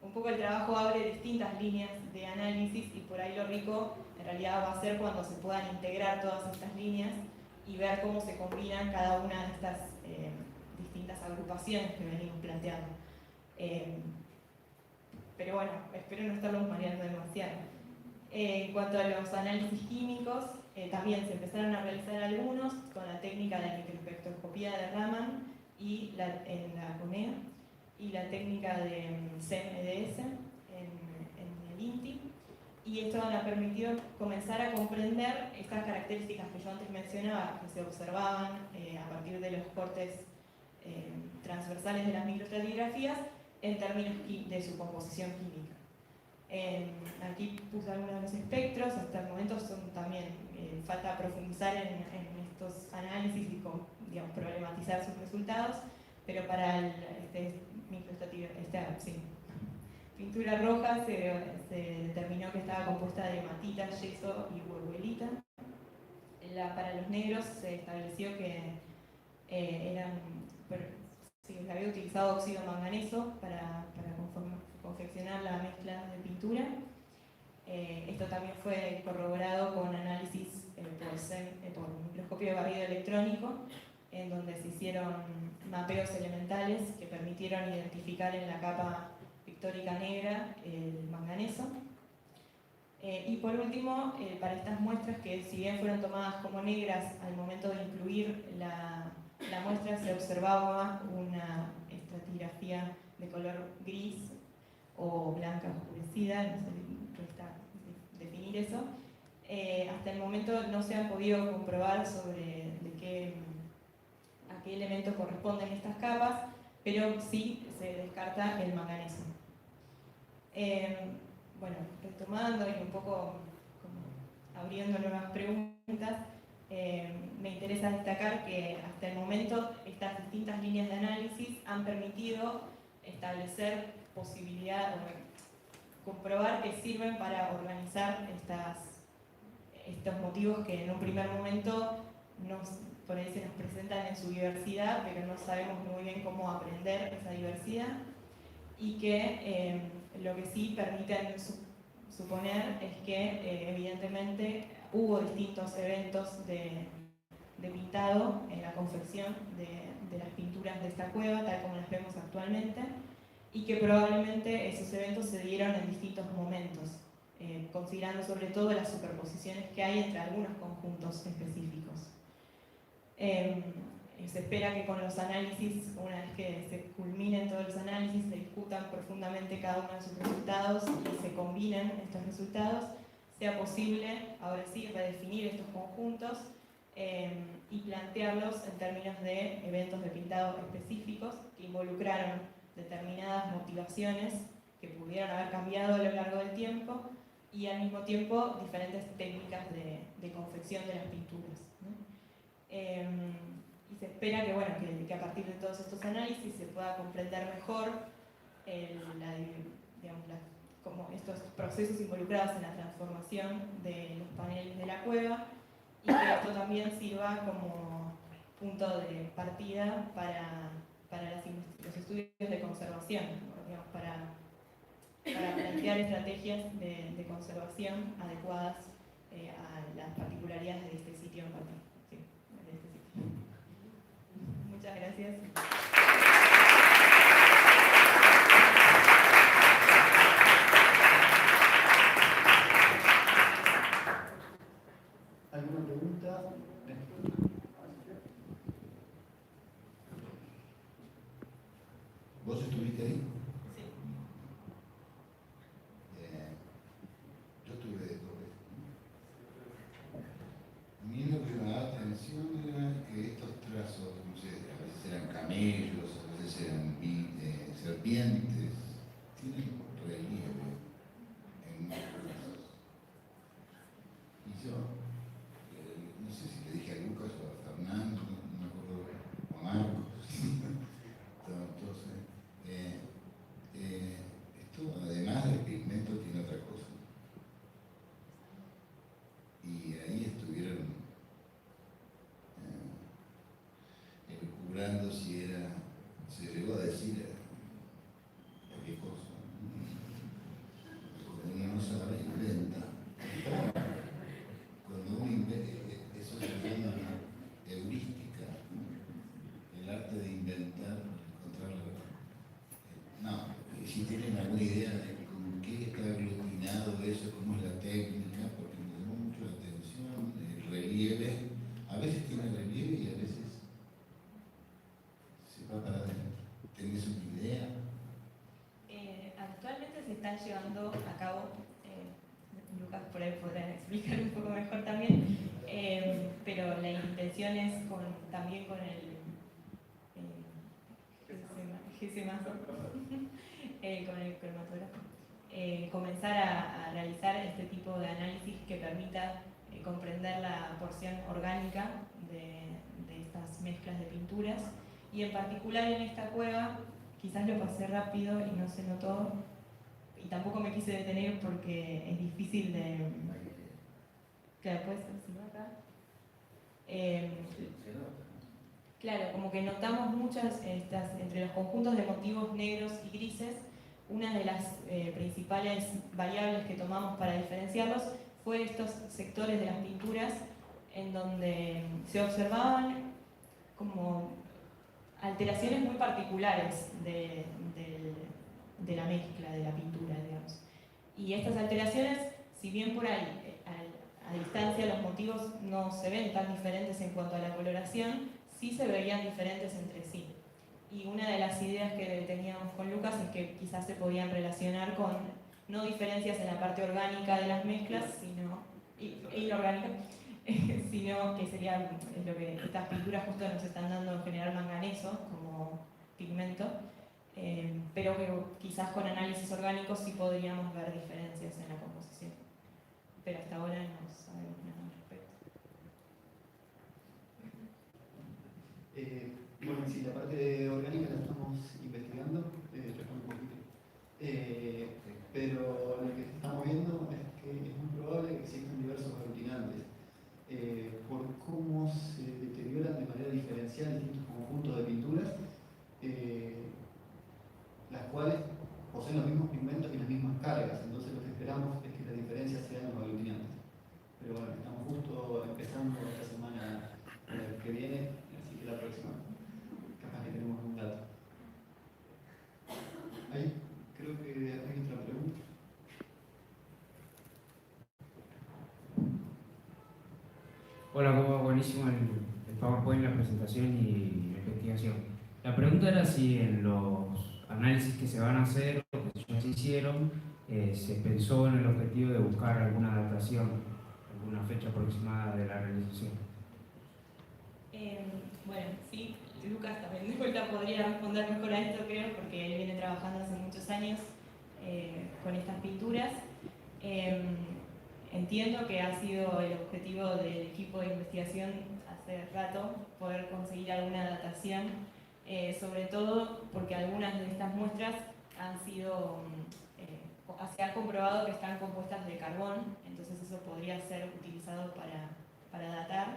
un poco el trabajo abre distintas líneas de análisis y por ahí lo rico en realidad va a ser cuando se puedan integrar todas estas líneas y ver cómo se combinan cada una de estas distintas agrupaciones que venimos planteando. Pero bueno, espero no estarlos mareando demasiado. En cuanto a los análisis químicos, también se empezaron a realizar algunos con la técnica de microespectroscopía de Raman en la CONEA y la técnica de CMDS en el INTI, y esto nos ha permitido comenzar a comprender estas características que yo antes mencionaba, que se observaban a partir de los cortes transversales de las microestratigrafías en términos de su composición química. Aquí puse algunos de los espectros, hasta el momento son también, falta profundizar en estos análisis y problematizar sus resultados, pero para esta pintura roja se determinó que estaba compuesta de hematita, yeso y huehuelita. Para los negros se estableció que se había utilizado óxido de manganeso para confeccionar la mezcla de pintura. Esto también fue corroborado con análisis por microscopio de barrido electrónico, en donde se hicieron mapeos elementales que permitieron identificar en la capa pictórica negra el manganeso. Y por último, para estas muestras que si bien fueron tomadas como negras, al momento de incluir la muestra se observaba una estratigrafía de color gris o blanca oscurecida, no sé, definir eso. Hasta el momento no se ha podido comprobar sobre a qué elementos corresponden estas capas, pero sí se descarta el manganeso. Bueno, retomando y un poco como abriendo nuevas preguntas, me interesa destacar que hasta el momento estas distintas líneas de análisis han permitido establecer posibilidad o comprobar que sirven para organizar estos motivos que en un primer momento por ahí se nos presentan en su diversidad, pero no sabemos muy bien cómo aprender esa diversidad, y que lo que sí permiten suponer es que evidentemente hubo distintos eventos de pintado en la confección de las pinturas de esta cueva, tal como las vemos actualmente, y que probablemente esos eventos se dieron en distintos momentos, considerando sobre todo las superposiciones que hay entre algunos conjuntos específicos. Se espera que con los análisis, una vez que se culminen todos los análisis, se discutan profundamente cada uno de sus resultados y se combinen estos resultados, sea posible, ahora sí, redefinir estos conjuntos y plantearlos en términos de eventos de pintado específicos que involucraron determinadas motivaciones que pudieron haber cambiado a lo largo del tiempo y al mismo tiempo diferentes técnicas de confección de las pinturas, ¿no? Y se espera que, bueno, que a partir de todos estos análisis se pueda comprender mejor como estos procesos involucrados en la transformación de los paneles de la cueva, y que esto también sirva como punto de partida para los estudios de conservación, digamos, para plantear estrategias de conservación adecuadas a las particularidades de este sitio en particular. Sí, de este sitio. Muchas gracias.
¿Alguna pregunta?
¿Vos estuviste ahí?
Sí.
Yo estuve de todo esto. A mí lo que me daba atención era que estos trazos, no sé, a veces eran camellos, a veces eran serpientes, tienen relieve en muchos casos. Y yo, no sé si le dije a Lucas o a Fernando, no me acuerdo, o a Marcos. Entonces, esto además del pigmento tiene otra cosa. Y ahí estuvieron elucubrando si era, se llegó a decir qué cosa. Cuando uno no sabe, inventa. Cuando uno inventa, eso se llama heurística, el arte de inventar, encontrar la verdad. No, si tienen alguna idea de con qué está aglutinado eso, cómo es la técnica, porque me llamó mucho la atención, el relieve, a veces tiene relieve y a veces se va para adentro. ¿Tenés una idea?
Actualmente se están llevando a cabo, Lucas por ahí podrá explicar un poco mejor también, pero la intención es también con el GC-Mazo, con el cromatógrafo, comenzar a realizar este tipo de análisis que permita comprender la porción orgánica de estas mezclas de pinturas, y en particular en esta cueva, quizás lo pasé rápido y no se notó, y tampoco me quise detener porque es difícil de... Claro, puede ser, si no acá. Claro, como que notamos muchas, entre los conjuntos de motivos negros y grises, una de las principales variables que tomamos para diferenciarlos fue estos sectores de las pinturas en donde se observaban como alteraciones muy particulares de la mezcla de la pintura, digamos. Y estas alteraciones, si bien por ahí a distancia los motivos no se ven tan diferentes en cuanto a la coloración, sí se veían diferentes entre sí. Y una de las ideas que teníamos con Lucas es que quizás se podían relacionar con no diferencias en la parte orgánica de las mezclas, y inorgánica, sino que sería lo que estas pinturas justo nos están dando en generar manganeso como pigmento, pero que quizás con análisis orgánicos sí podríamos ver diferencias en la composición. Pero hasta ahora no sabemos nada al respecto.
Bueno, sí, la parte orgánica la estamos investigando, respondo un poquito. Pero lo que estamos viendo es que es muy probable que existan diversos aglutinantes. Por cómo se deterioran de manera diferencial distintos conjuntos de pinturas, las cuales poseen los mismos pigmentos y las mismas cargas. Entonces lo que esperamos es que las diferencias sean los aglutinantes. Pero bueno, estamos justo empezando esta semana que viene, así que la próxima capaz que tenemos un dato. Ahí creo que hay otra pregunta.
Hola, ¿cómo va? Buenísimo el PowerPoint, la presentación y la investigación. La pregunta era si en los análisis que se van a hacer o que ya se hicieron, se pensó en el objetivo de buscar alguna datación, alguna fecha aproximada de la realización.
Bueno, sí, Lucas también de vuelta podría responder mejor a esto, creo, porque él viene trabajando hace muchos años con estas pinturas. Entiendo que ha sido el objetivo del equipo de investigación hace rato poder conseguir alguna datación, sobre todo porque algunas de estas muestras han sido, se ha comprobado que están compuestas de carbón, entonces eso podría ser utilizado para datar.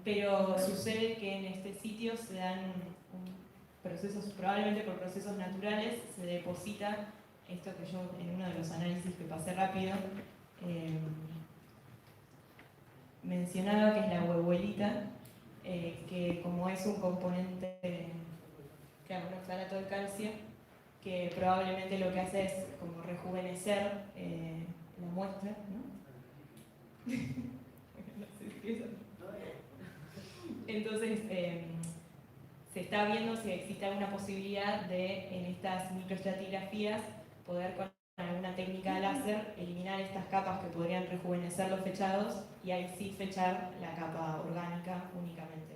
Pero sucede que en este sitio se dan procesos, probablemente por procesos naturales, se deposita esto que yo en uno de los análisis que pasé rápido mencionaba, que es la huevuelita, que como es un componente, claro, un oxalato de calcio, que probablemente lo que hace es como rejuvenecer la muestra, ¿no? No sé si eso. Entonces, se está viendo si existe alguna posibilidad de, en estas microestratigrafías, poder con alguna técnica de láser eliminar estas capas que podrían rejuvenecer los fechados y ahí sí fechar la capa orgánica únicamente.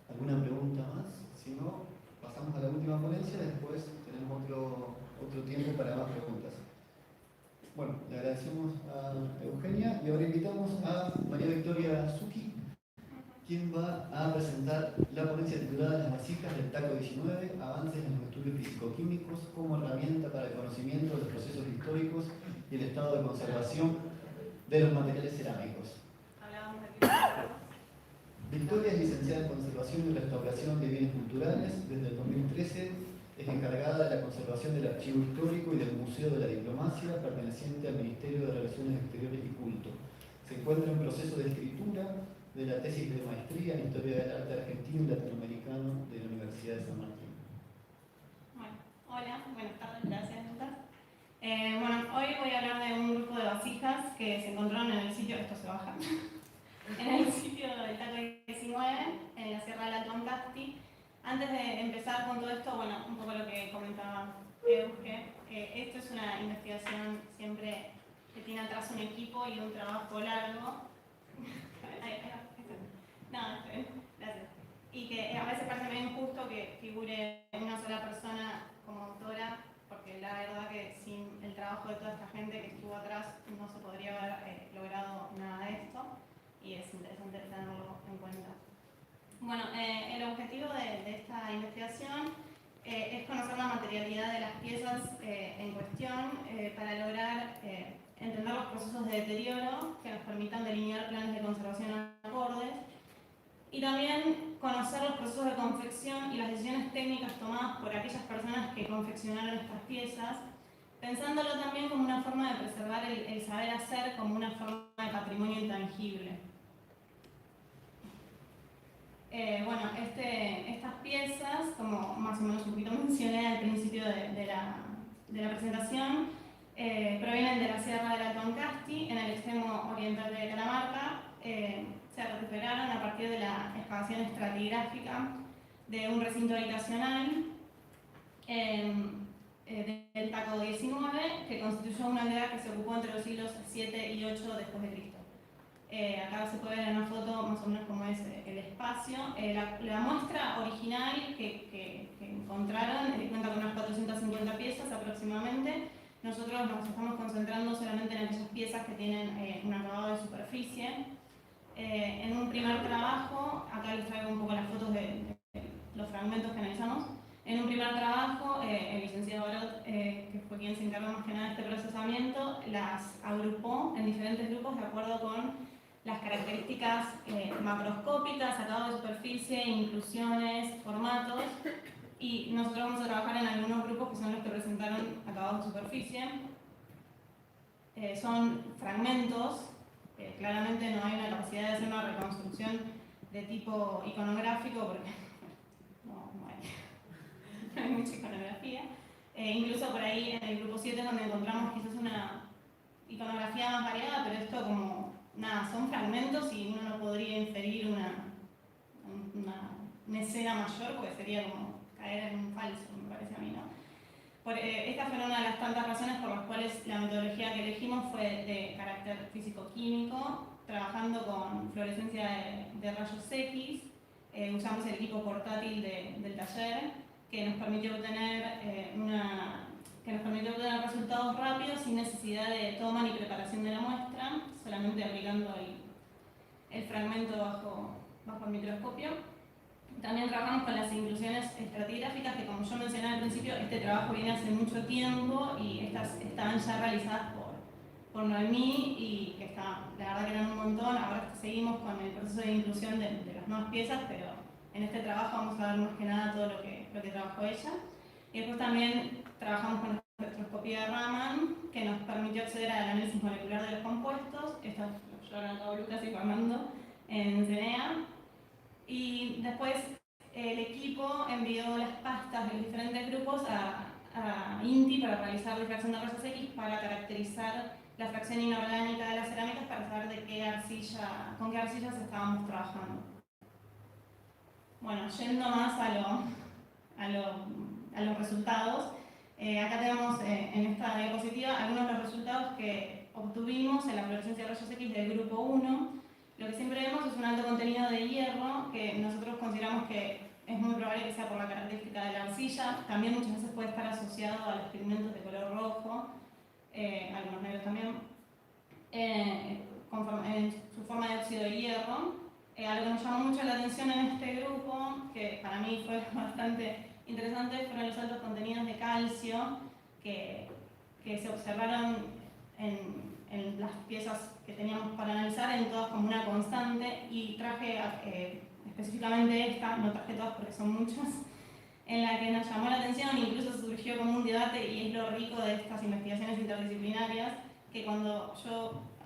¿Alguna pregunta más? Si no, pasamos a la última ponencia, después tenemos otro tiempo para más preguntas. Bueno, le agradecemos a Eugenia y ahora invitamos a María Victoria Zucchi, quien va a presentar la ponencia titulada Las vasijas del TACO 19, avances en los estudios físico-químicos como herramienta para el conocimiento de los procesos históricos y el estado de conservación de los materiales cerámicos. Victoria es licenciada en Conservación y Restauración de Bienes Culturales. Desde el 2013 es encargada de la conservación del Archivo Histórico y del Museo de la Diplomacia, perteneciente al Ministerio de Relaciones Exteriores y Culto. Se encuentra en proceso de escritura de la tesis de maestría en Historia del Arte Argentino y Latinoamericano de la Universidad de San Martín.
Bueno, hola, buenas tardes, gracias Lucas. Bueno, hoy voy a hablar de un grupo de vasijas que se encontraron en el sitio, esto se baja, en el sitio del TACO 19, en la Sierra del Alto Ancasti. Antes de empezar con todo esto, bueno, un poco lo que comentaba Euge, esto es una investigación siempre que tiene atrás un equipo y un trabajo largo. No, gracias. Y que a veces parece medio injusto que figure una sola persona como autora, porque la verdad que sin el trabajo de toda esta gente que estuvo atrás no se podría haber logrado nada de esto, y es interesante tenerlo en cuenta. Bueno, el objetivo de esta investigación es conocer la materialidad de las piezas en cuestión para lograr entender los procesos de deterioro que nos permitan delinear planes de conservación acordes, y también conocer los procesos de confección y las decisiones técnicas tomadas por aquellas personas que confeccionaron estas piezas, pensándolo también como una forma de preservar el saber hacer como una forma de patrimonio intangible. Bueno, estas piezas, como más o menos un poquito mencioné al principio de la presentación, provienen de la Sierra del Alto Ancasti, en el extremo oriental de Catamarca. Se recuperaron a partir de la excavación estratigráfica de un recinto habitacional. del Taco 19, que constituyó una aldea que se ocupó entre los siglos 7 y 8 después de Cristo. Acá se puede ver en una foto más o menos cómo es el espacio. La muestra original que encontraron cuenta con unas 450 piezas aproximadamente. Nosotros nos estamos concentrando solamente en aquellas piezas que tienen un acabado de superficie. En un primer trabajo, acá les traigo un poco las fotos de los fragmentos que analizamos. En un primer trabajo, el licenciado Barot, que fue quien se encargó más que nada de este procesamiento, las agrupó en diferentes grupos de acuerdo con las características macroscópicas, acabado de superficie, inclusiones, formatos. Y nosotros vamos a trabajar en algunos grupos que son los que presentaron acabados de superficie. Son fragmentos. Claramente no hay una capacidad de hacer una reconstrucción de tipo iconográfico porque no hay mucha iconografía. Incluso por ahí en el grupo 7 es donde encontramos quizás una iconografía más variada, pero esto como, nada, son fragmentos y uno no podría inferir una escena mayor porque sería como caer en un falso, me parece a mí, ¿no? Esta fue una de las tantas razones por las cuales la metodología que elegimos fue de carácter físico-químico, trabajando con fluorescencia de rayos X. Usamos el equipo portátil del taller que nos permitió obtener resultados rápidos sin necesidad de toma ni preparación de la muestra, solamente aplicando el fragmento bajo el microscopio. También trabajamos con las inclusiones estratigráficas, que como yo mencioné al principio, este trabajo viene hace mucho tiempo y estas estaban ya realizadas por Noemí y que la verdad que eran un montón. Ahora seguimos con el proceso de inclusión de las nuevas piezas, pero en este trabajo vamos a ver más que nada todo lo que trabajó ella. Y después también trabajamos con la espectroscopía de Raman, que nos permitió acceder al análisis molecular de los compuestos. Esto lo llevaron a cabo Lucas y Fernando en CENEA. Y después el equipo envió las pastas de los diferentes grupos a INTI para realizar difracción de rayos X para caracterizar la fracción inorgánica de las cerámicas para saber con qué arcillas estábamos trabajando. Bueno, yendo más a los resultados, acá tenemos en esta diapositiva algunos de los resultados que obtuvimos en la fluorescencia de rayos X del grupo 1. Lo que siempre vemos es un alto contenido de hierro, que nosotros consideramos que es muy probable que sea por la característica de la arcilla. También muchas veces puede estar asociado a los pigmentos de color rojo, algunos negros también, en su forma de óxido de hierro. Algo que nos llamó mucho la atención en este grupo, que para mí fue bastante interesante, fueron los altos contenidos de calcio que se observaron en las piezas que teníamos para analizar, en todas como una constante, y traje específicamente esta, no traje todas porque son muchas, en la que nos llamó la atención, incluso surgió como un debate, y es lo rico de estas investigaciones interdisciplinarias, que cuando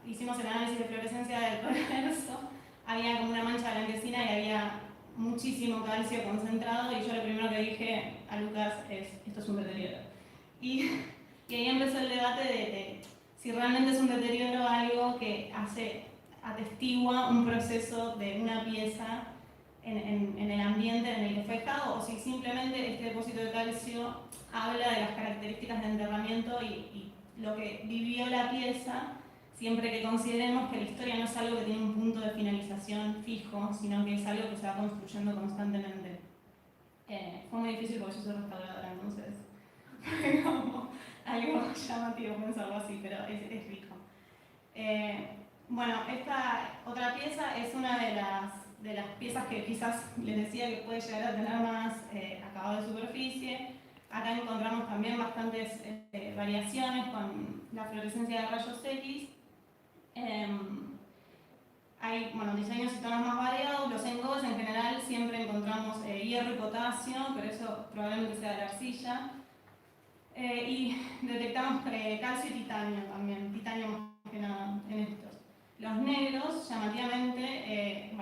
hicimos el análisis de fluorescencia del reverso, había como una mancha blanquecina y había muchísimo calcio concentrado, y yo lo primero que dije a Lucas es, esto es un deterioro. Y ahí empezó el debate de si realmente es un deterioro algo que atestigua un proceso de una pieza en el ambiente en el que fue dejado, o si simplemente este depósito de calcio habla de las características de enterramiento y lo que vivió la pieza, siempre que consideremos que la historia no es algo que tiene un punto de finalización fijo, sino que es algo que se va construyendo constantemente. Fue muy difícil porque yo soy restauradora, entonces como algo llamativo pensarlo así, pero es rico. Bueno, esta otra pieza es una de las piezas que quizás les decía que puede llegar a tener más acabado de superficie. Acá encontramos también bastantes variaciones con la fluorescencia de rayos X. Hay diseños y tonos más variados. Los engodos en general siempre encontramos hierro y potasio, pero eso probablemente sea de la arcilla. Y detectamos calcio y titanio también, titanio más que nada en estos. Los negros, llamativamente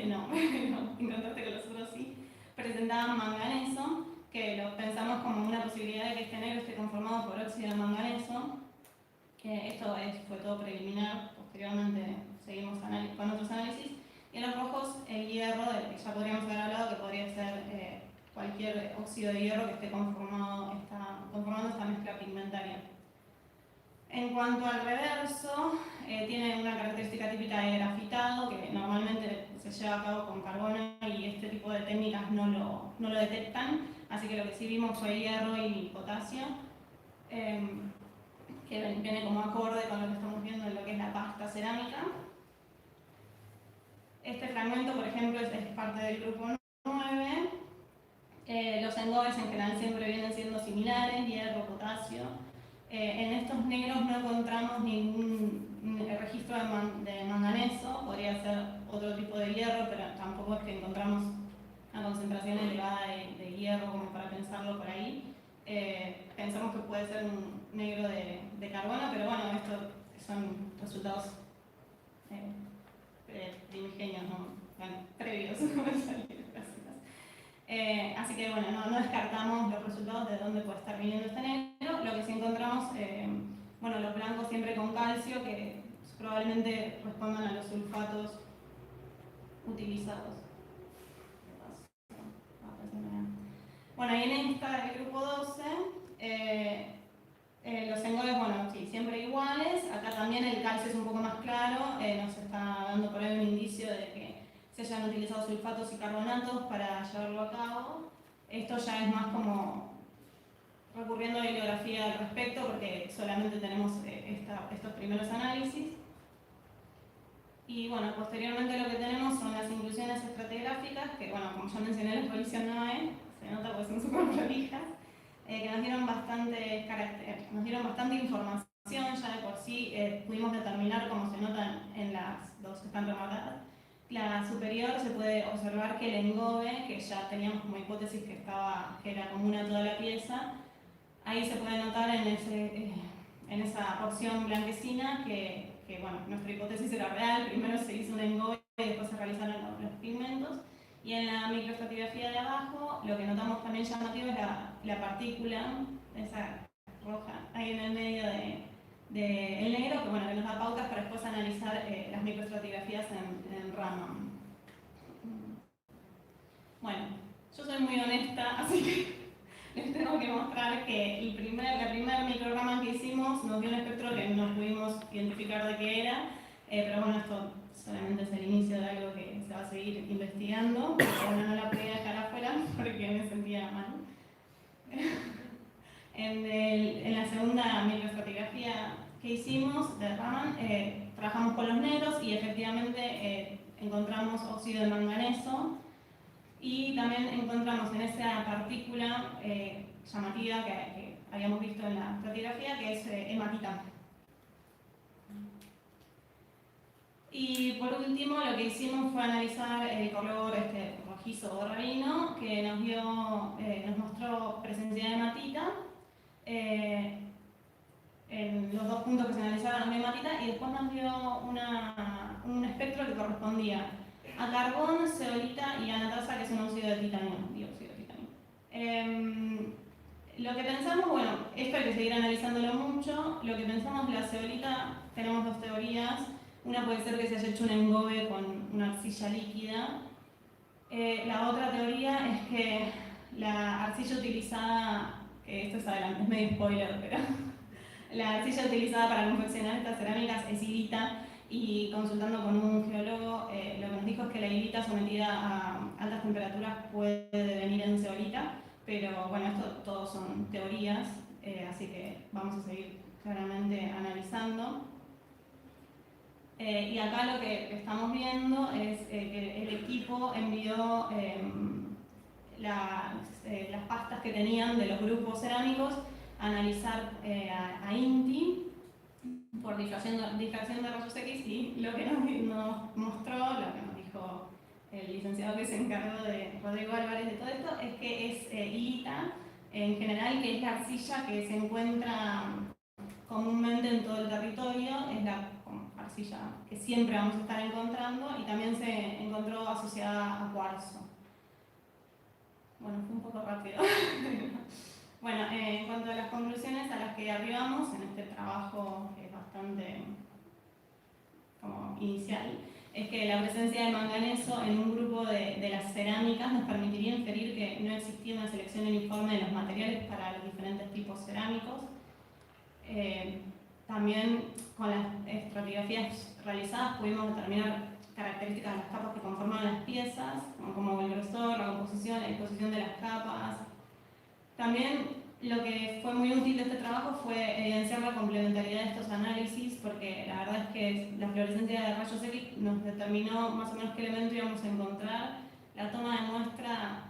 no, en contraste con los otros sí, presentaban manganeso, que lo pensamos como una posibilidad de que este negro esté conformado por óxido de manganeso. Esto fue todo preliminar, posteriormente seguimos con otros análisis. Y en los rojos, el hierro, del que ya podríamos haber hablado, que podría ser cualquier óxido de hierro que esté conformando esta mezcla pigmentaria. En cuanto al reverso, tiene una característica típica de grafitado que normalmente se lleva a cabo con carbono y este tipo de técnicas no lo detectan, así que lo que sí vimos fue hierro y potasio, que viene como acorde con lo que estamos viendo en lo que es la pasta cerámica. Este fragmento, por ejemplo, es parte del grupo 9. Los engobes en general siempre vienen siendo similares, hierro, potasio. En estos negros no encontramos ningún registro de manganeso, podría ser otro tipo de hierro, pero tampoco es que encontramos una concentración elevada de hierro como para pensarlo por ahí. Pensamos que puede ser un negro de carbono, pero bueno, estos son resultados primigenios, previos. Así que bueno, no descartamos los resultados de dónde puede estar viniendo este negro. Lo que sí encontramos, bueno, los blancos siempre con calcio, que probablemente respondan a los sulfatos utilizados. Bueno, y en esta, el grupo 12, los engobes, bueno, sí, siempre iguales. Acá también el calcio es un poco más claro, nos está dando por ahí un indicio de que se hayan utilizado sulfatos y carbonatos para llevarlo a cabo. Esto ya es más como recurriendo a bibliografía al respecto, porque solamente tenemos estos primeros análisis. Y bueno, posteriormente lo que tenemos son las inclusiones estratigráficas, que bueno, como ya mencioné, la exposición no hay, se nota porque son súper prolijas, que nos dieron bastante información, ya de por sí pudimos determinar, como se nota en las dos que están remarcadas. La superior se puede observar que el engobe, que ya teníamos como hipótesis que era común a toda la pieza, ahí se puede notar en esa porción blanquecina que bueno, nuestra hipótesis era real. Primero se hizo un engobe y después se realizaron los pigmentos. Y en la microestratigrafía de abajo, lo que notamos también llamativo es la partícula, esa roja, ahí en el medio del negro, que bueno, que nos da pautas para después analizar las microestratigrafías en Raman. Bueno, yo soy muy honesta, así que les tengo que mostrar que la primera microraman que hicimos nos dio un espectro que no pudimos identificar de qué era, pero bueno, esto solamente es el inicio de algo que se va a seguir investigando, pero bueno, no la podía dejar afuera porque me sentía mal. En la segunda microestratigrafía que hicimos de Raman, trabajamos con los negros y efectivamente encontramos óxido de manganeso y también encontramos en esa partícula llamativa que habíamos visto en la estratigrafía, que es hematita. Y por último, lo que hicimos fue analizar el color rojizo o rabino, que nos mostró presencia de hematita. En los dos puntos que se analizaron nos dio hematita y después nos dio un espectro que correspondía a carbón, zeolita y anatasa, que es un óxido de titanio, dióxido de titanio. Lo que pensamos, bueno, esto hay que seguir analizándolo mucho. Lo que pensamos, la zeolita, tenemos dos teorías. Una puede ser que se haya hecho un engobe con una arcilla líquida. La otra teoría es que la arcilla utilizada, esto es adelante, es medio spoiler, pero la arcilla utilizada para confeccionar estas cerámicas es hilita, y consultando con un geólogo, lo que nos dijo es que la hilita sometida a altas temperaturas puede devenir en zeolita, pero bueno, esto todos son teorías, así que vamos a seguir claramente analizando. Y acá lo que estamos viendo es que el equipo envió las pastas que tenían de los grupos cerámicos a analizar a INTI por difracción de rayos X, y lo que nos mostró, lo que nos dijo el licenciado que se encargó de Rodrigo Álvarez de todo esto, es que es hilita en general, que es la arcilla que se encuentra comúnmente en todo el territorio, es la arcilla que siempre vamos a estar encontrando, y también se encontró asociada a cuarzo. Bueno, fue un poco rápido. Bueno, en cuanto a las conclusiones a las que arribamos en este trabajo, que es bastante como inicial, es que la presencia de manganeso en un grupo de las cerámicas nos permitiría inferir que no existía una diferentes para los diferentes tipos cerámicos. También con las estratigrafías realizadas pudimos determinar características de las capas que conforman las piezas, como el grosor, la composición, la disposición de las capas. También lo que fue muy útil de este trabajo fue evidenciar la complementariedad de estos análisis, porque la verdad es que la fluorescencia de rayos X nos determinó más o menos qué elemento íbamos a encontrar. La toma de muestra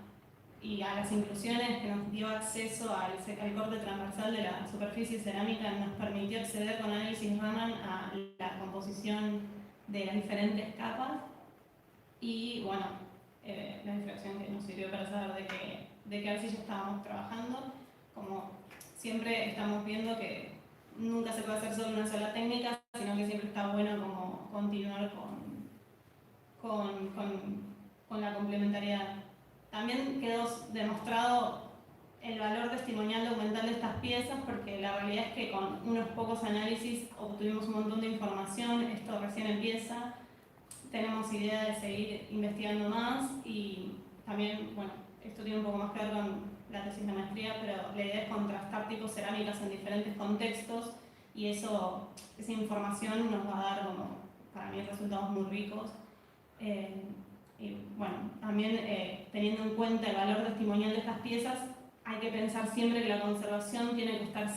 y a las inclusiones que nos dio acceso al corte transversal de la superficie cerámica nos permitió acceder con análisis Raman a la composición de las diferentes capas y bueno, la inflexión que nos sirvió para saber de qué arcilla estábamos trabajando. Como siempre estamos viendo que nunca se puede hacer solo una sola técnica, sino que siempre está bueno como continuar con la complementariedad. También quedó demostrado el valor testimonial documental de estas piezas, porque la realidad es que con unos pocos análisis obtuvimos un montón de información, esto recién empieza, tenemos idea de seguir investigando más y también, bueno, esto tiene un poco más que ver con la tesis de maestría, pero la idea es contrastar tipos cerámicas en diferentes contextos y esa información nos va a dar, como, para mí, resultados muy ricos. Y bueno, también teniendo en cuenta el valor testimonial de estas piezas, hay que pensar siempre que la conservación tiene que estar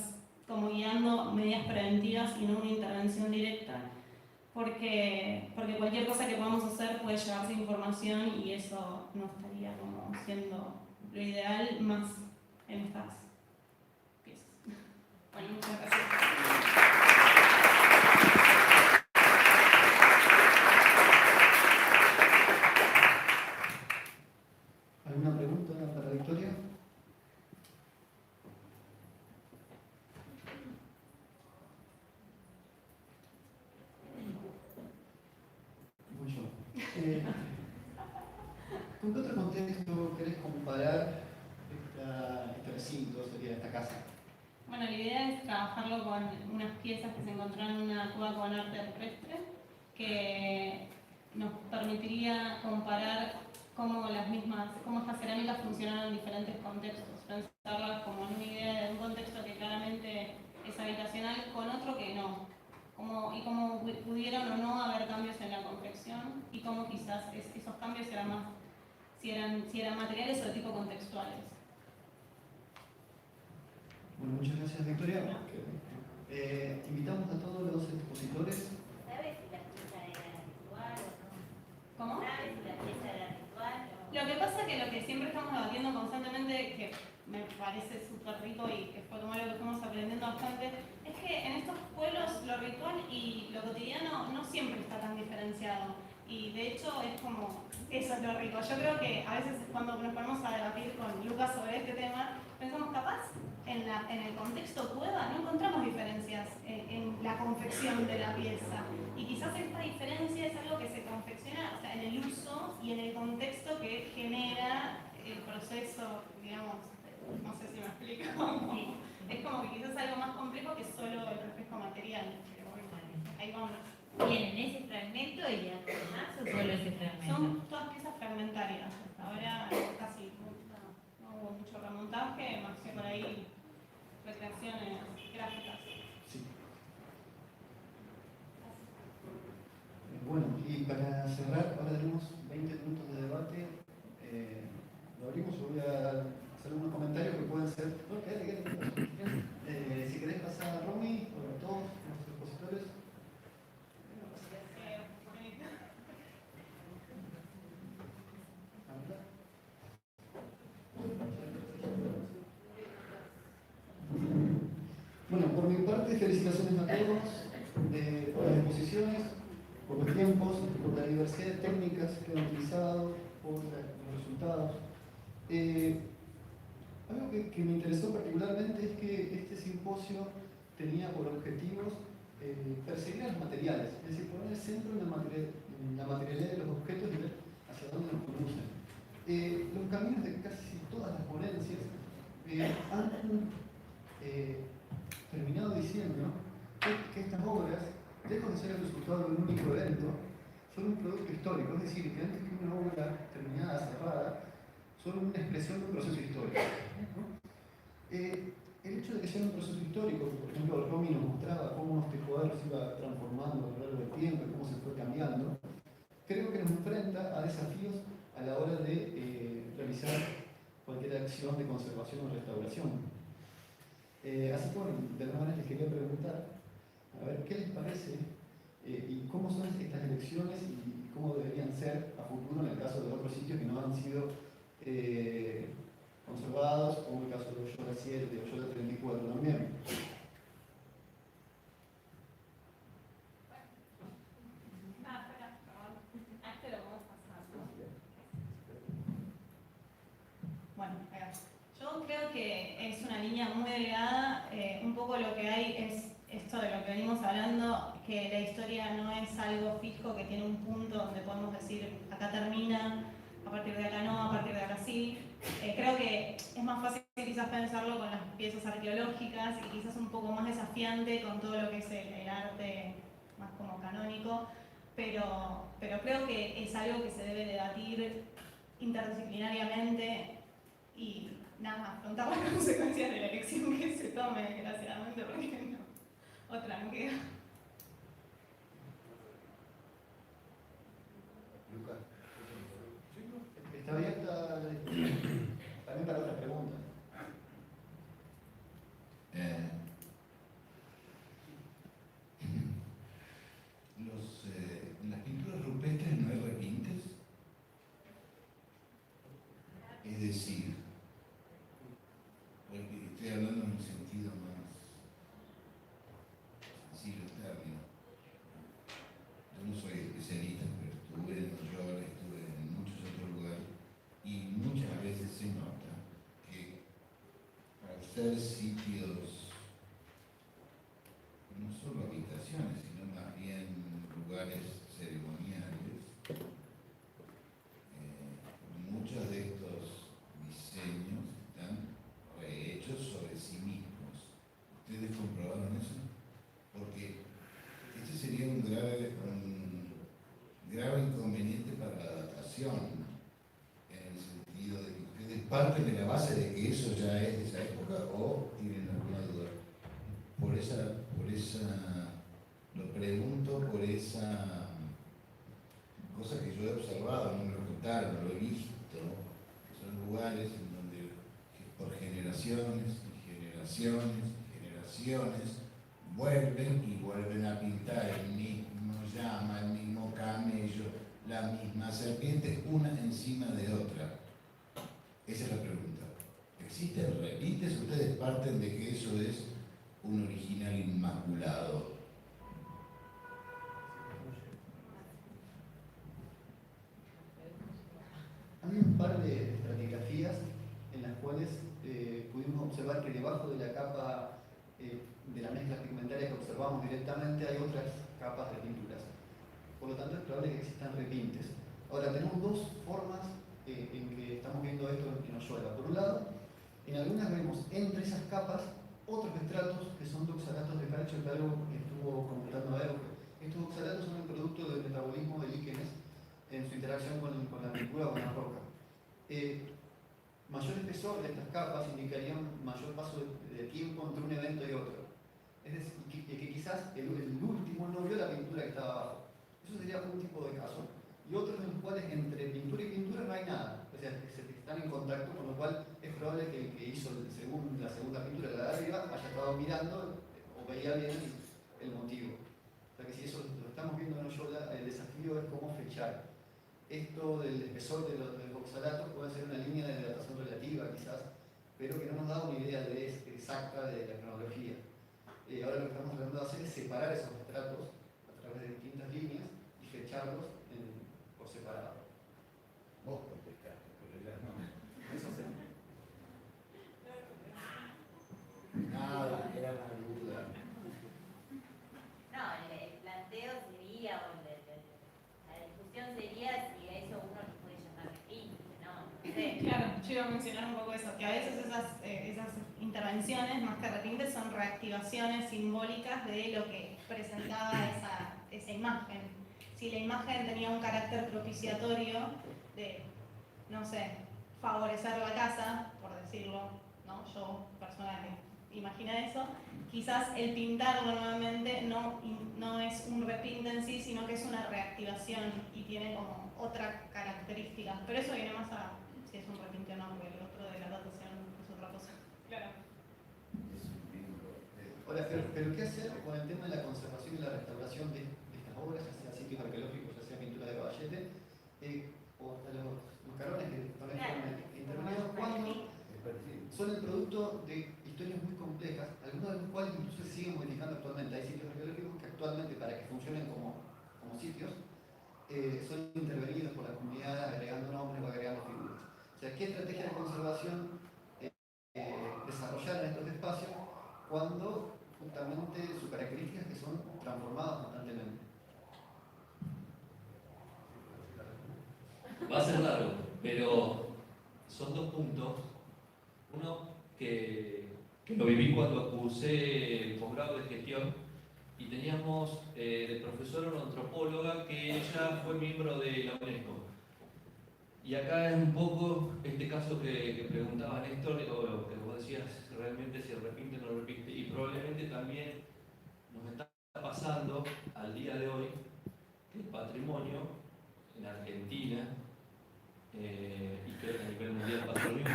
como guiando medidas preventivas y no una intervención directa, porque cualquier cosa que podamos hacer puede llevarse información y eso no estaría como siendo lo ideal más en estas piezas. Bueno, muchas gracias.
¿Alguna pregunta para Victoria? Voy yo. ¿Con qué otro contexto querés comparar este recinto, sería esta casa?
Bueno, la idea es trabajarlo con unas piezas que se encontraron en una cueva con arte rupestre, que nos permitiría comparar cómo estas cerámicas funcionan en diferentes contextos, pensarlas como en una idea de un contexto que claramente es habitacional con otro que no, y cómo pudieran o no haber cambios en la confección y cómo quizás esos cambios eran más, si eran materiales o de tipo contextuales.
Bueno, muchas gracias, Victoria. Invitamos a todos los expositores.
¿Sabes si la pieza era ritual o no?
¿Cómo?
¿Sabes si la pieza era ritual o no?
Lo que pasa es que lo que siempre estamos debatiendo constantemente, que me parece súper rico y que fue como algo que fuimos aprendiendo bastante, es que en estos pueblos lo ritual y lo cotidiano no siempre está tan diferenciado. Y de hecho es como, eso es lo rico. Yo creo que a veces cuando nos ponemos a debatir con Lucas sobre este tema, pensamos capaz en el contexto cueva no encontramos diferencias en la confección de la pieza. Y quizás esta diferencia es algo que se confecciona, o sea, en el uso y en el contexto que genera el proceso, digamos, no sé si me explico. Es como que quizás es algo más complejo que solo el refresco material. Pero bueno, ahí vamos.
¿Tienen ese fragmento y algo más o solo ese fragmento?
Son todas piezas fragmentarias. Hasta ahora casi no hubo mucho remontaje, más que por ahí recreaciones gráficas.
Sí. Bueno, y para cerrar, ahora tenemos 20 minutos de debate. Lo abrimos, yo voy a hacer unos comentarios que pueden ser. No, quédate. Si querés pasar a Romy o a todos los expositores. Bueno, por mi parte, felicitaciones a todos por las exposiciones, por los tiempos, por la diversidad de técnicas que han utilizado, por los resultados. Algo que me interesó particularmente es que este simposio tenía por objetivos perseguir a los materiales, es decir, poner el centro en la materialidad de los objetos y ver hacia dónde nos conducen. Los caminos de casi todas las ponencias han terminado diciendo que estas obras, lejos de ser el resultado de un único evento, son un producto histórico, es decir, que antes que una obra terminada, cerrada, son una expresión de un proceso histórico, ¿no? El hecho de que sea un proceso histórico, por ejemplo, Romy nos mostraba cómo este poder se iba transformando a lo largo del tiempo y cómo se fue cambiando, creo que nos enfrenta a desafíos a la hora de realizar cualquier acción de conservación o restauración. Así que, bueno, de alguna manera les quería preguntar, a ver, ¿qué les parece y cómo son estas elecciones y cómo deberían ser a futuro en el caso de otros sitios que no han sido conservados, como el caso de Oyola 7, de Oyola 34 también?
Bueno, yo creo que es una línea muy delgada. Un poco lo que hay es esto de lo que venimos hablando, que la historia no es algo fijo, que tiene un punto donde podemos decir acá termina, a partir de acá no, a partir de acá sí. Creo que es más fácil quizás pensarlo con las piezas arqueológicas y quizás un poco más desafiante con todo lo que es el arte más como canónico, pero creo que es algo que se debe debatir interdisciplinariamente y nada, afrontar las consecuencias de la elección que se tome, desgraciadamente, porque no, otra no queda.
Lucas. Está abierta la discusión. También para otras preguntas.
En las pinturas rupestres no hay repintes. Es decir, porque estoy hablando en un sentido más sencillo del término. Yo no soy especialista, pero estuve en Oyola, estuve en muchos otros lugares, y muchas veces se nota que al ser sitios, no solo habitaciones, sino más bien lugares ceremoniales, muchos de estos diseños están rehechos sobre sí mismos. ¿Ustedes comprobaron eso? Porque este sería un grave inconveniente para la datación, en el sentido de que ustedes parten de la base de que eso ya es de esa época o tienen alguna duda. Lo pregunto por esa cosa que yo he observado, no me lo contaron, lo he visto, que son lugares en donde por generaciones y generaciones y generaciones vuelven a pintar el mismo llama, el mismo camello, la misma serpiente, una encima de otra. Esa es la pregunta. ¿Existen repites? ¿Ustedes parten de que eso es un original inmaculado?
Hay un par de estratigrafías en las cuales pudimos observar que debajo de la capa de la mezcla pigmentaria que observamos directamente hay otras capas de pinturas. Por lo tanto, es probable que existan repintes. Ahora, tenemos dos formas en que estamos viendo esto en Oyola. Por un lado, en algunas vemos entre esas capas otros estratos que son de oxalatos de calcio, que algo que estuvo comentando Erwin. Estos oxalatos son el producto del metabolismo de líquenes en su interacción con la pintura o con la roca. Mayor espesor de estas capas indicaría un mayor paso de tiempo entre un evento y otro. Es decir, que quizás el último no vio la pintura que estaba abajo. Eso sería un tipo de caso. Y otros en los cuales entre pintura y pintura no hay nada. O sea, que están en contacto, con lo cual es probable que el que hizo la segunda pintura, la de arriba, haya estado mirando o veía bien el motivo. O sea que si eso lo estamos viendo en Oyola, el desafío es cómo fechar. Esto del espesor de los oxalatos puede ser una línea de datación relativa quizás, pero que no nos da una idea exacta de la cronología. Ahora lo que estamos tratando de hacer es separar esos estratos a través de distintas líneas y fecharlos por separado.
Vos contestaste, pero ya no.
Eso sí.
Nada, era una duda.
No, el planteo sería, o la discusión sería si a eso uno le puede llamar repinte, ¿no?
Claro, yo iba a mencionar un poco eso, que a veces esas intervenciones, más que repintes, son reactivaciones simbólicas de lo que presentaba esa imagen. Si la imagen tenía un carácter propiciatorio de, no sé, favorecer la casa, por decirlo, ¿no? ¿no? Yo, persona que imagina eso, quizás el pintarlo nuevamente no es un reprint en sí, sino que es una reactivación y tiene como otra característica. Pero eso viene más a si es un reprint o no, porque el otro de la datación es otra cosa. Claro.
Ahora, pero ¿qué hacer con el tema de la conservación y la restauración de estas obras, ya sea sitios arqueológicos, ya sea pintura de Caballete, o hasta los mascarones que también fueron intervenidos cuando son el producto de historias muy complejas, algunas de las cuales incluso se siguen modificando actualmente? Hay sitios arqueológicos que actualmente, para que funcionen como sitios, son intervenidos por la comunidad agregando nombres o agregando figuras. O sea, ¿qué estrategia de conservación desarrollar en estos espacios cuando justamente sus características que son transformadas constantemente?
Va a ser largo, pero son dos puntos. Uno que lo viví cuando cursé el posgrado de gestión y teníamos de profesora una antropóloga que ella fue miembro de la UNESCO. Y acá es un poco este caso que preguntaba Néstor, o que vos decías realmente si repite o no repite, y probablemente también nos está pasando al día de hoy que el patrimonio en Argentina, y creo que a nivel mundial pasa lo mismo,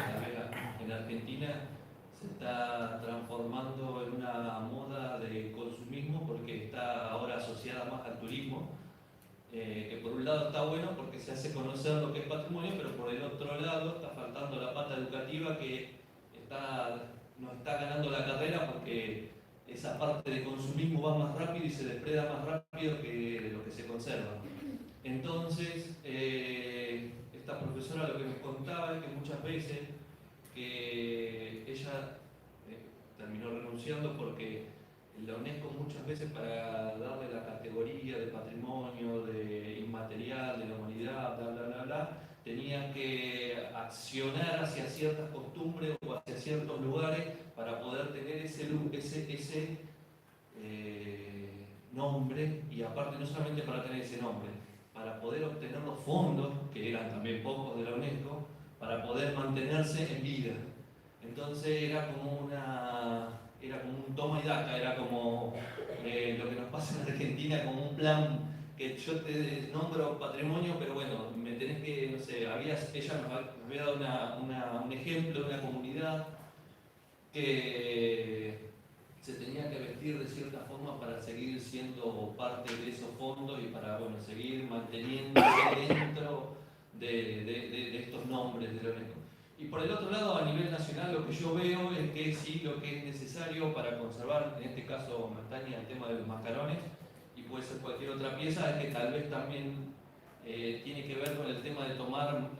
en Argentina se está transformando en una moda de consumismo porque está ahora asociada más al turismo, que por un lado está bueno porque se hace conocer lo que es patrimonio, pero por el otro lado está faltando la pata educativa que nos está ganando la carrera porque esa parte de consumismo va más rápido y se depreda más rápido que lo que se conserva. Entonces, esta profesora lo que nos contaba es que muchas veces que ella terminó renunciando porque la UNESCO muchas veces para darle la categoría de patrimonio, de inmaterial, de la humanidad, bla, bla, bla, bla, tenía que accionar hacia ciertas costumbres o hacia ciertos lugares para poder tener ese nombre, y aparte no solamente para tener ese nombre, para poder obtener los fondos, que eran también pocos de la UNESCO, para poder mantenerse en vida. Entonces era como un toma y daca, era como lo que nos pasa en Argentina, como un plan que yo te nombro patrimonio, pero bueno, me tenés que, no sé, ella nos había dado un ejemplo de una comunidad que se tenía que vestir de cierta forma para seguir siendo parte de esos fondos y para, bueno, seguir manteniéndose dentro de estos nombres de la UNESCO. Y por el otro lado, a nivel nacional, lo que yo veo es que sí, lo que es necesario para conservar, en este caso Montaña, el tema de los mascarones, y puede ser cualquier otra pieza, es que tal vez también tiene que ver con el tema de tomar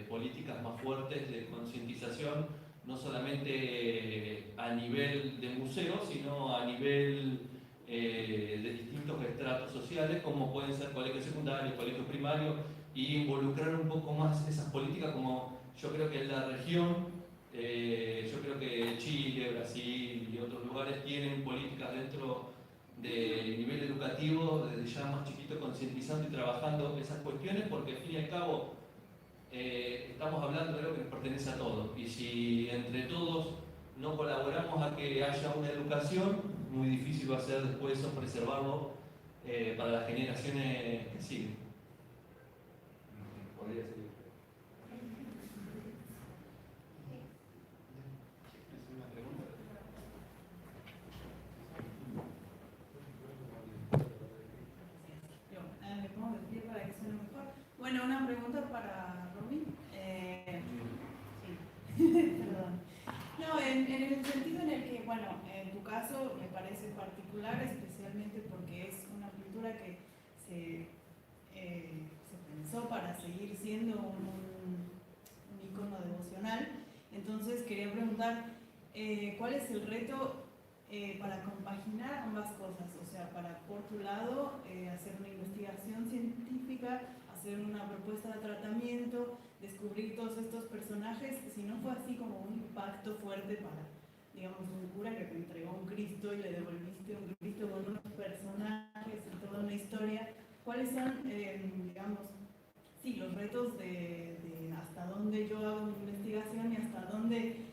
políticas más fuertes de concientización, no solamente a nivel de museo, sino a nivel de distintos estratos sociales, como pueden ser colegios secundarios, colegios primarios, y involucrar un poco más esas políticas, como yo creo que en la región, yo creo que Chile, Brasil y otros lugares tienen políticas dentro del nivel educativo, desde ya más chiquito, concientizando y trabajando esas cuestiones, porque al fin y al cabo estamos hablando de algo que nos pertenece a todos, y si entre todos no colaboramos a que haya una educación, muy difícil va a ser después eso preservarlo para las generaciones que siguen. Podría seguir.
Me pongo de pie para que suene mejor. Bueno, una pregunta para Robin. Sí, perdón. No, en el sentido en el que, bueno, en tu caso me parece particular, especialmente porque es una pintura que se pensó para seguir siendo un icono devocional. Entonces quería preguntar, ¿cuál es el reto para compaginar ambas cosas? O sea, para, por tu lado, hacer una investigación científica, hacer una propuesta de tratamiento, descubrir todos estos personajes, si no fue así como un impacto fuerte para, digamos, un cura que te entregó un Cristo y le devolviste un Cristo con unos personajes y toda una historia. ¿Cuáles son, digamos, sí, los retos de hasta dónde yo hago mi investigación y hasta dónde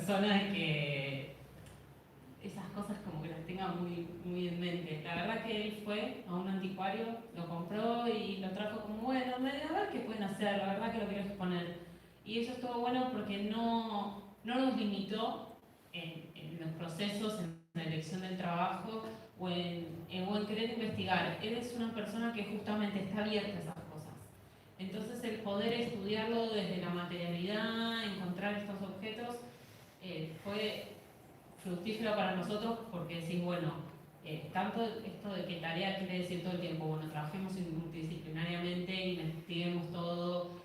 persona que esas cosas como que las tenga muy, muy en mente. La verdad que él fue a un anticuario, lo compró y lo trajo como, bueno, a ver qué pueden hacer, la verdad que lo quiero exponer. Y eso estuvo bueno porque no nos limitó en los procesos, en la elección del trabajo o en querer investigar. Él es una persona que justamente está abierta a esas cosas. Entonces el poder estudiarlo desde la materialidad, encontrar estos objetos, fue fructífero para nosotros porque decís, bueno, tanto esto de que tarea quiere decir todo el tiempo, bueno, trabajemos multidisciplinariamente, investiguemos todo,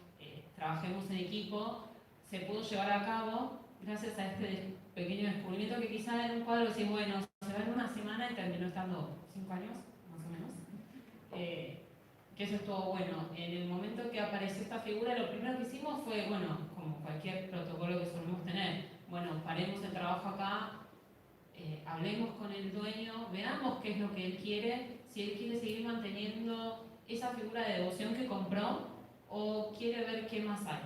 trabajemos en equipo, se pudo llevar a cabo gracias a este pequeño descubrimiento que quizá en un cuadro decís, bueno, se va en una semana y terminó estando 5 años, más o menos. Que eso estuvo bueno. En el momento que apareció esta figura, lo primero que hicimos fue, bueno, como cualquier protocolo que solemos tener, bueno, paremos el trabajo acá, hablemos con el dueño, veamos qué es lo que él quiere, si él quiere seguir manteniendo esa figura de devoción que compró o quiere ver qué más hay.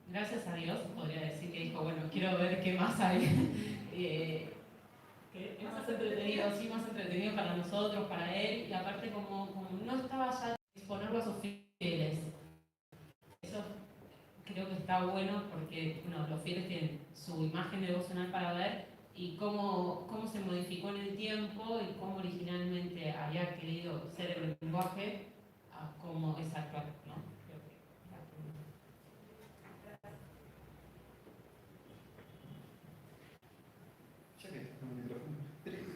Gracias a Dios, podría decir que dijo, bueno, quiero ver qué más hay. Es más entretenido, sí, más entretenido para nosotros, para él, y aparte como no estaba ya exponerlo a sus fieles. Eso creo que está bueno porque bueno, los fieles tienen su imagen devocional para ver y cómo se modificó en el tiempo y cómo originalmente había querido ser el lenguaje a cómo es actual, ¿no?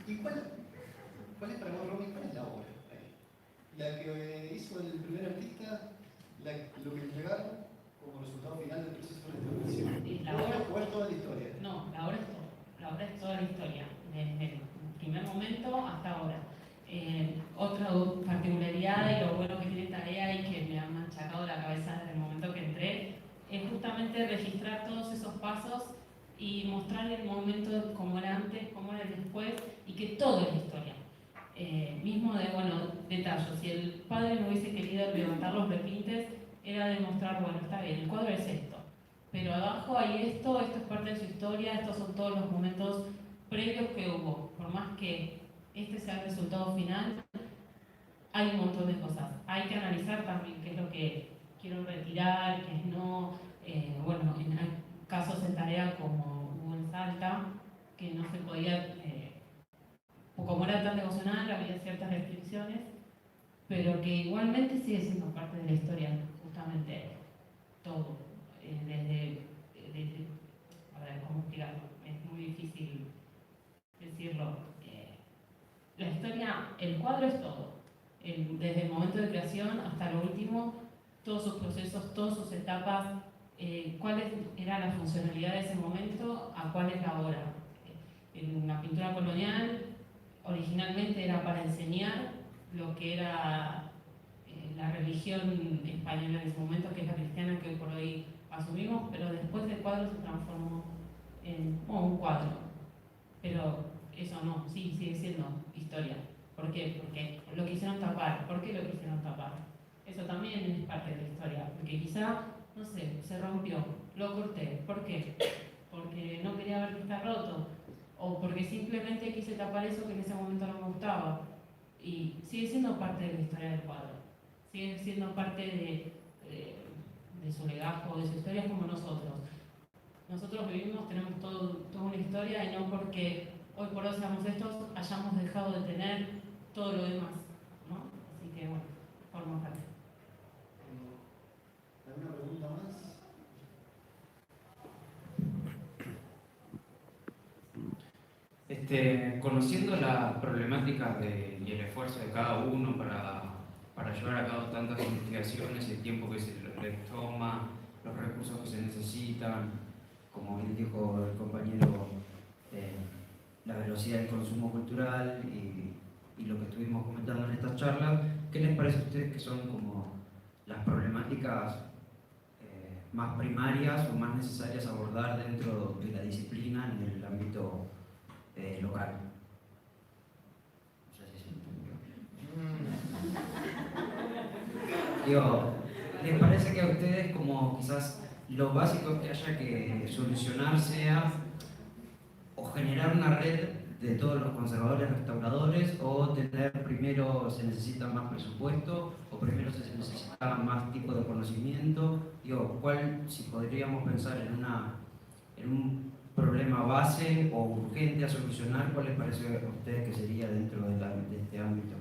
¿Y cuál es para vos, Romy, cuál es la obra? La que hizo el primer artista, lo que entregaron como resultado final del proceso de transformación.
¿La obra
o es toda la historia?
No, la obra es todo. La obra es toda la historia, desde el primer momento hasta ahora. Otra particularidad y lo bueno que tiene Tarea y que me ha machacado la cabeza desde el momento que entré es justamente registrar todos esos pasos y mostrar el momento como era antes, como era después y que todo es historia. Mismo de, bueno, detalles, si el padre no hubiese querido levantar los repintes, era demostrar, bueno, está bien, el cuadro es esto, pero abajo hay esto es parte de su historia, estos son todos los momentos previos que hubo. Por más que este sea el resultado final, hay un montón de cosas. Hay que analizar también qué es lo que quiero retirar, qué es no. Bueno, en casos en Tarea como hubo en Salta, que no se podía, o como era tan devocional, había ciertas restricciones, pero que igualmente sigue siendo parte de la historia, justamente todo. A ver, ¿cómo explicarlo? Es muy difícil decirlo. La historia, el cuadro es todo. Desde el momento de creación hasta lo último, todos sus procesos, todas sus etapas, cuál era la funcionalidad de ese momento, a cuál es la hora. En la pintura colonial, originalmente era para enseñar lo que era la religión española en ese momento, que es la cristiana que hoy por hoy asumimos, pero después el cuadro se transformó en un cuadro. Pero eso no, sí, sigue siendo historia. ¿Por qué? Porque lo quisieron tapar. ¿Por qué lo quisieron tapar? Eso también es parte de la historia, porque quizá, no sé, se rompió, lo corté. ¿Por qué? Porque no quería ver que está roto, o porque simplemente quise tapar eso que en ese momento no me gustaba. Y sigue siendo parte de la historia del cuadro, sigue siendo parte de su legajo, de su historia como nosotros. Nosotros vivimos, tenemos toda una historia y no porque hoy por hoy seamos estos, hayamos dejado de tener todo lo demás, ¿no? Así que bueno, forma parte.
¿Alguna pregunta más?
Conociendo las problemáticas y el esfuerzo de cada uno para llevar a cabo tantas investigaciones, el tiempo que se les toma, los recursos que se necesitan, como bien dijo el compañero, la velocidad del consumo cultural y lo que estuvimos comentando en estas charlas, ¿qué les parece a ustedes que son como las problemáticas más primarias o más necesarias abordar dentro de la disciplina en el ámbito local? No sé si se entendió. Digo, ¿les parece que a ustedes como quizás lo básico que haya que solucionar sea o generar una red de todos los conservadores restauradores, o tener primero se necesita más presupuesto, o primero se necesita más tipo de conocimiento. Digo, ¿cuál, si podríamos pensar en un problema base o urgente a solucionar, cuál les parece a ustedes que sería dentro de este ámbito?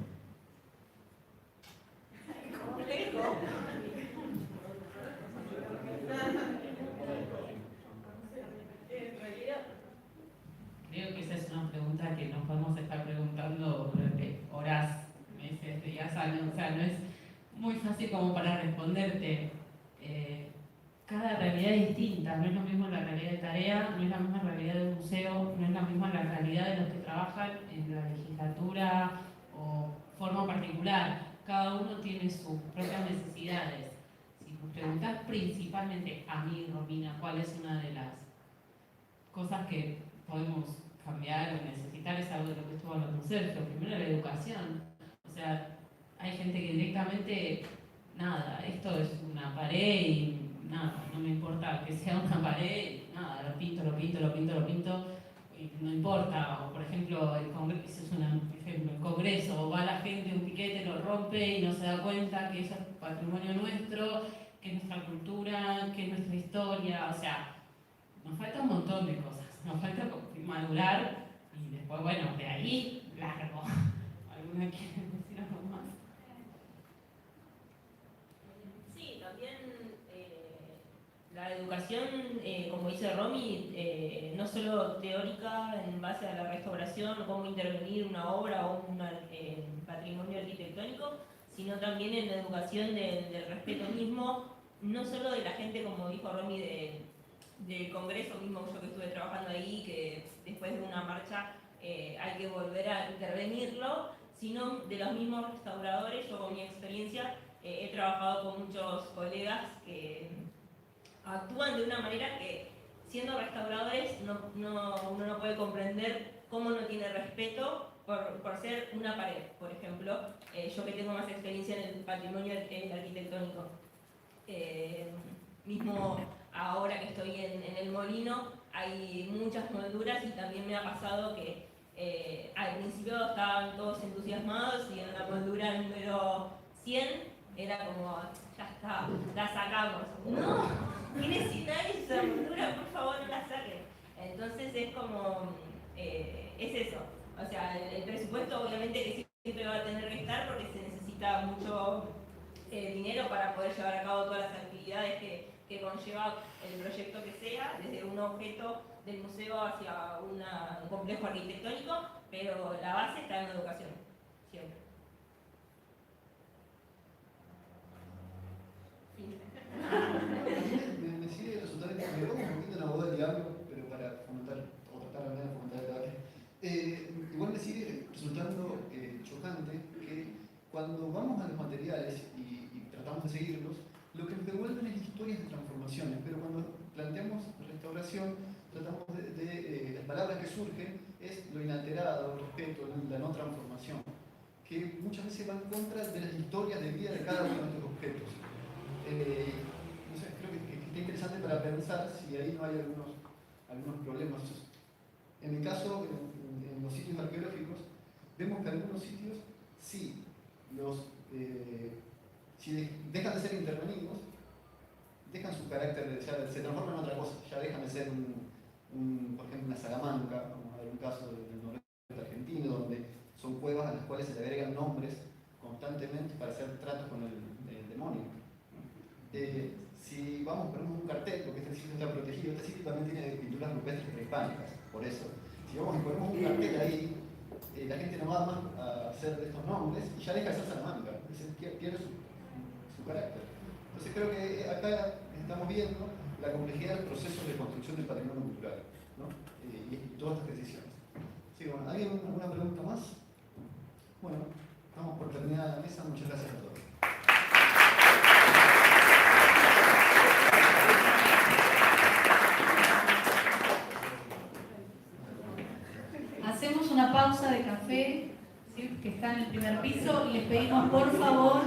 Creo que esa es una pregunta que nos podemos estar preguntando durante horas, meses, días, años. O sea, no es muy fácil como para responderte. Cada realidad es distinta. No es lo mismo la realidad de tarea, no es la misma realidad de un museo, no es la misma la realidad de los que trabajan en la legislatura o forma particular. Cada uno tiene sus propias necesidades. Si me preguntás principalmente a mí, Romina, ¿cuál es una de las cosas que podemos cambiar o necesitar? Es algo de lo que estuvo hablando Sergio. Primero, la educación. O sea, hay gente que directamente, nada, esto es una pared y nada, no me importa que sea una pared, nada, lo pinto, y no importa. O por ejemplo, el Congreso, es un ejemplo, el Congreso, va la gente, un piquete lo rompe y no se da cuenta que eso es patrimonio nuestro, que es nuestra cultura, que es nuestra historia. O sea, nos falta un montón de cosas, nos falta madurar y después, bueno, de ahí largo. ¿Alguna quiere decir algo más?
Sí, también la educación, como dice Romy, no solo teórica en base a la restauración, cómo intervenir una obra o un patrimonio arquitectónico, sino también en la educación del respeto mismo, no solo de la gente, como dijo Romy, del Congreso mismo, yo que estuve trabajando ahí, que después de una marcha hay que volver a intervenirlo, sino de los mismos restauradores. Yo con mi experiencia he trabajado con muchos colegas que actúan de una manera que, siendo restauradores, uno no puede comprender cómo no tiene respeto por ser una pared, por ejemplo. Yo que tengo más experiencia en el patrimonio arquitectónico. Mismo ahora que estoy en el molino, hay muchas molduras y también me ha pasado que al principio estaban todos entusiasmados y en la moldura número 100 era como, ya está, la sacamos. No, tiene 100 años esa moldura, por favor no la saquen. Entonces es como, es eso. O sea, el presupuesto obviamente que siempre va a tener que estar porque se necesita mucho dinero para poder llevar a cabo todas las actividades que conlleva el proyecto que sea, desde un objeto del museo hacia un complejo arquitectónico, pero la base está en la educación, siempre.
Me sigue resultando que me pongo un poquito en abogado del diablo, pero para fomentar, o tratar al menos de fomentar el debate. Igual me sigue resultando chocante que cuando vamos a los materiales y tratamos de seguirlos, lo que nos devuelven es historias de transformaciones, pero cuando planteamos restauración, tratamos de las palabras que surgen es lo inalterado, el respeto, la no transformación, que muchas veces van en contra de las historias de vida de cada uno de nuestros objetos. No sé, creo que está interesante para pensar si ahí no hay algunos problemas. En el caso, en los sitios arqueológicos, vemos que algunos sitios sí, si dejan de ser intervenidos, dejan su carácter, se transforman en otra cosa, ya dejan de ser por ejemplo, una Salamanca, como hay un caso del noroeste argentino, donde son cuevas a las cuales se le agregan nombres constantemente para hacer tratos con el demonio. Si ponemos un cartel, porque este sitio está protegido, este sitio también tiene pinturas rupestres prehispánicas, por eso. Si vamos y ponemos un cartel ahí, la gente no va más a hacer estos nombres y ya deja de ser Salamanca, pierde su carácter. Entonces creo que acá estamos viendo la complejidad del proceso de construcción del patrimonio cultural, ¿no? Y todas estas decisiones. Sí, bueno, ¿alguien alguna pregunta más? Bueno, vamos por terminada la mesa. Muchas gracias a todos.
Hacemos una pausa de café, ¿sí?, que está en el primer piso, y les pedimos por favor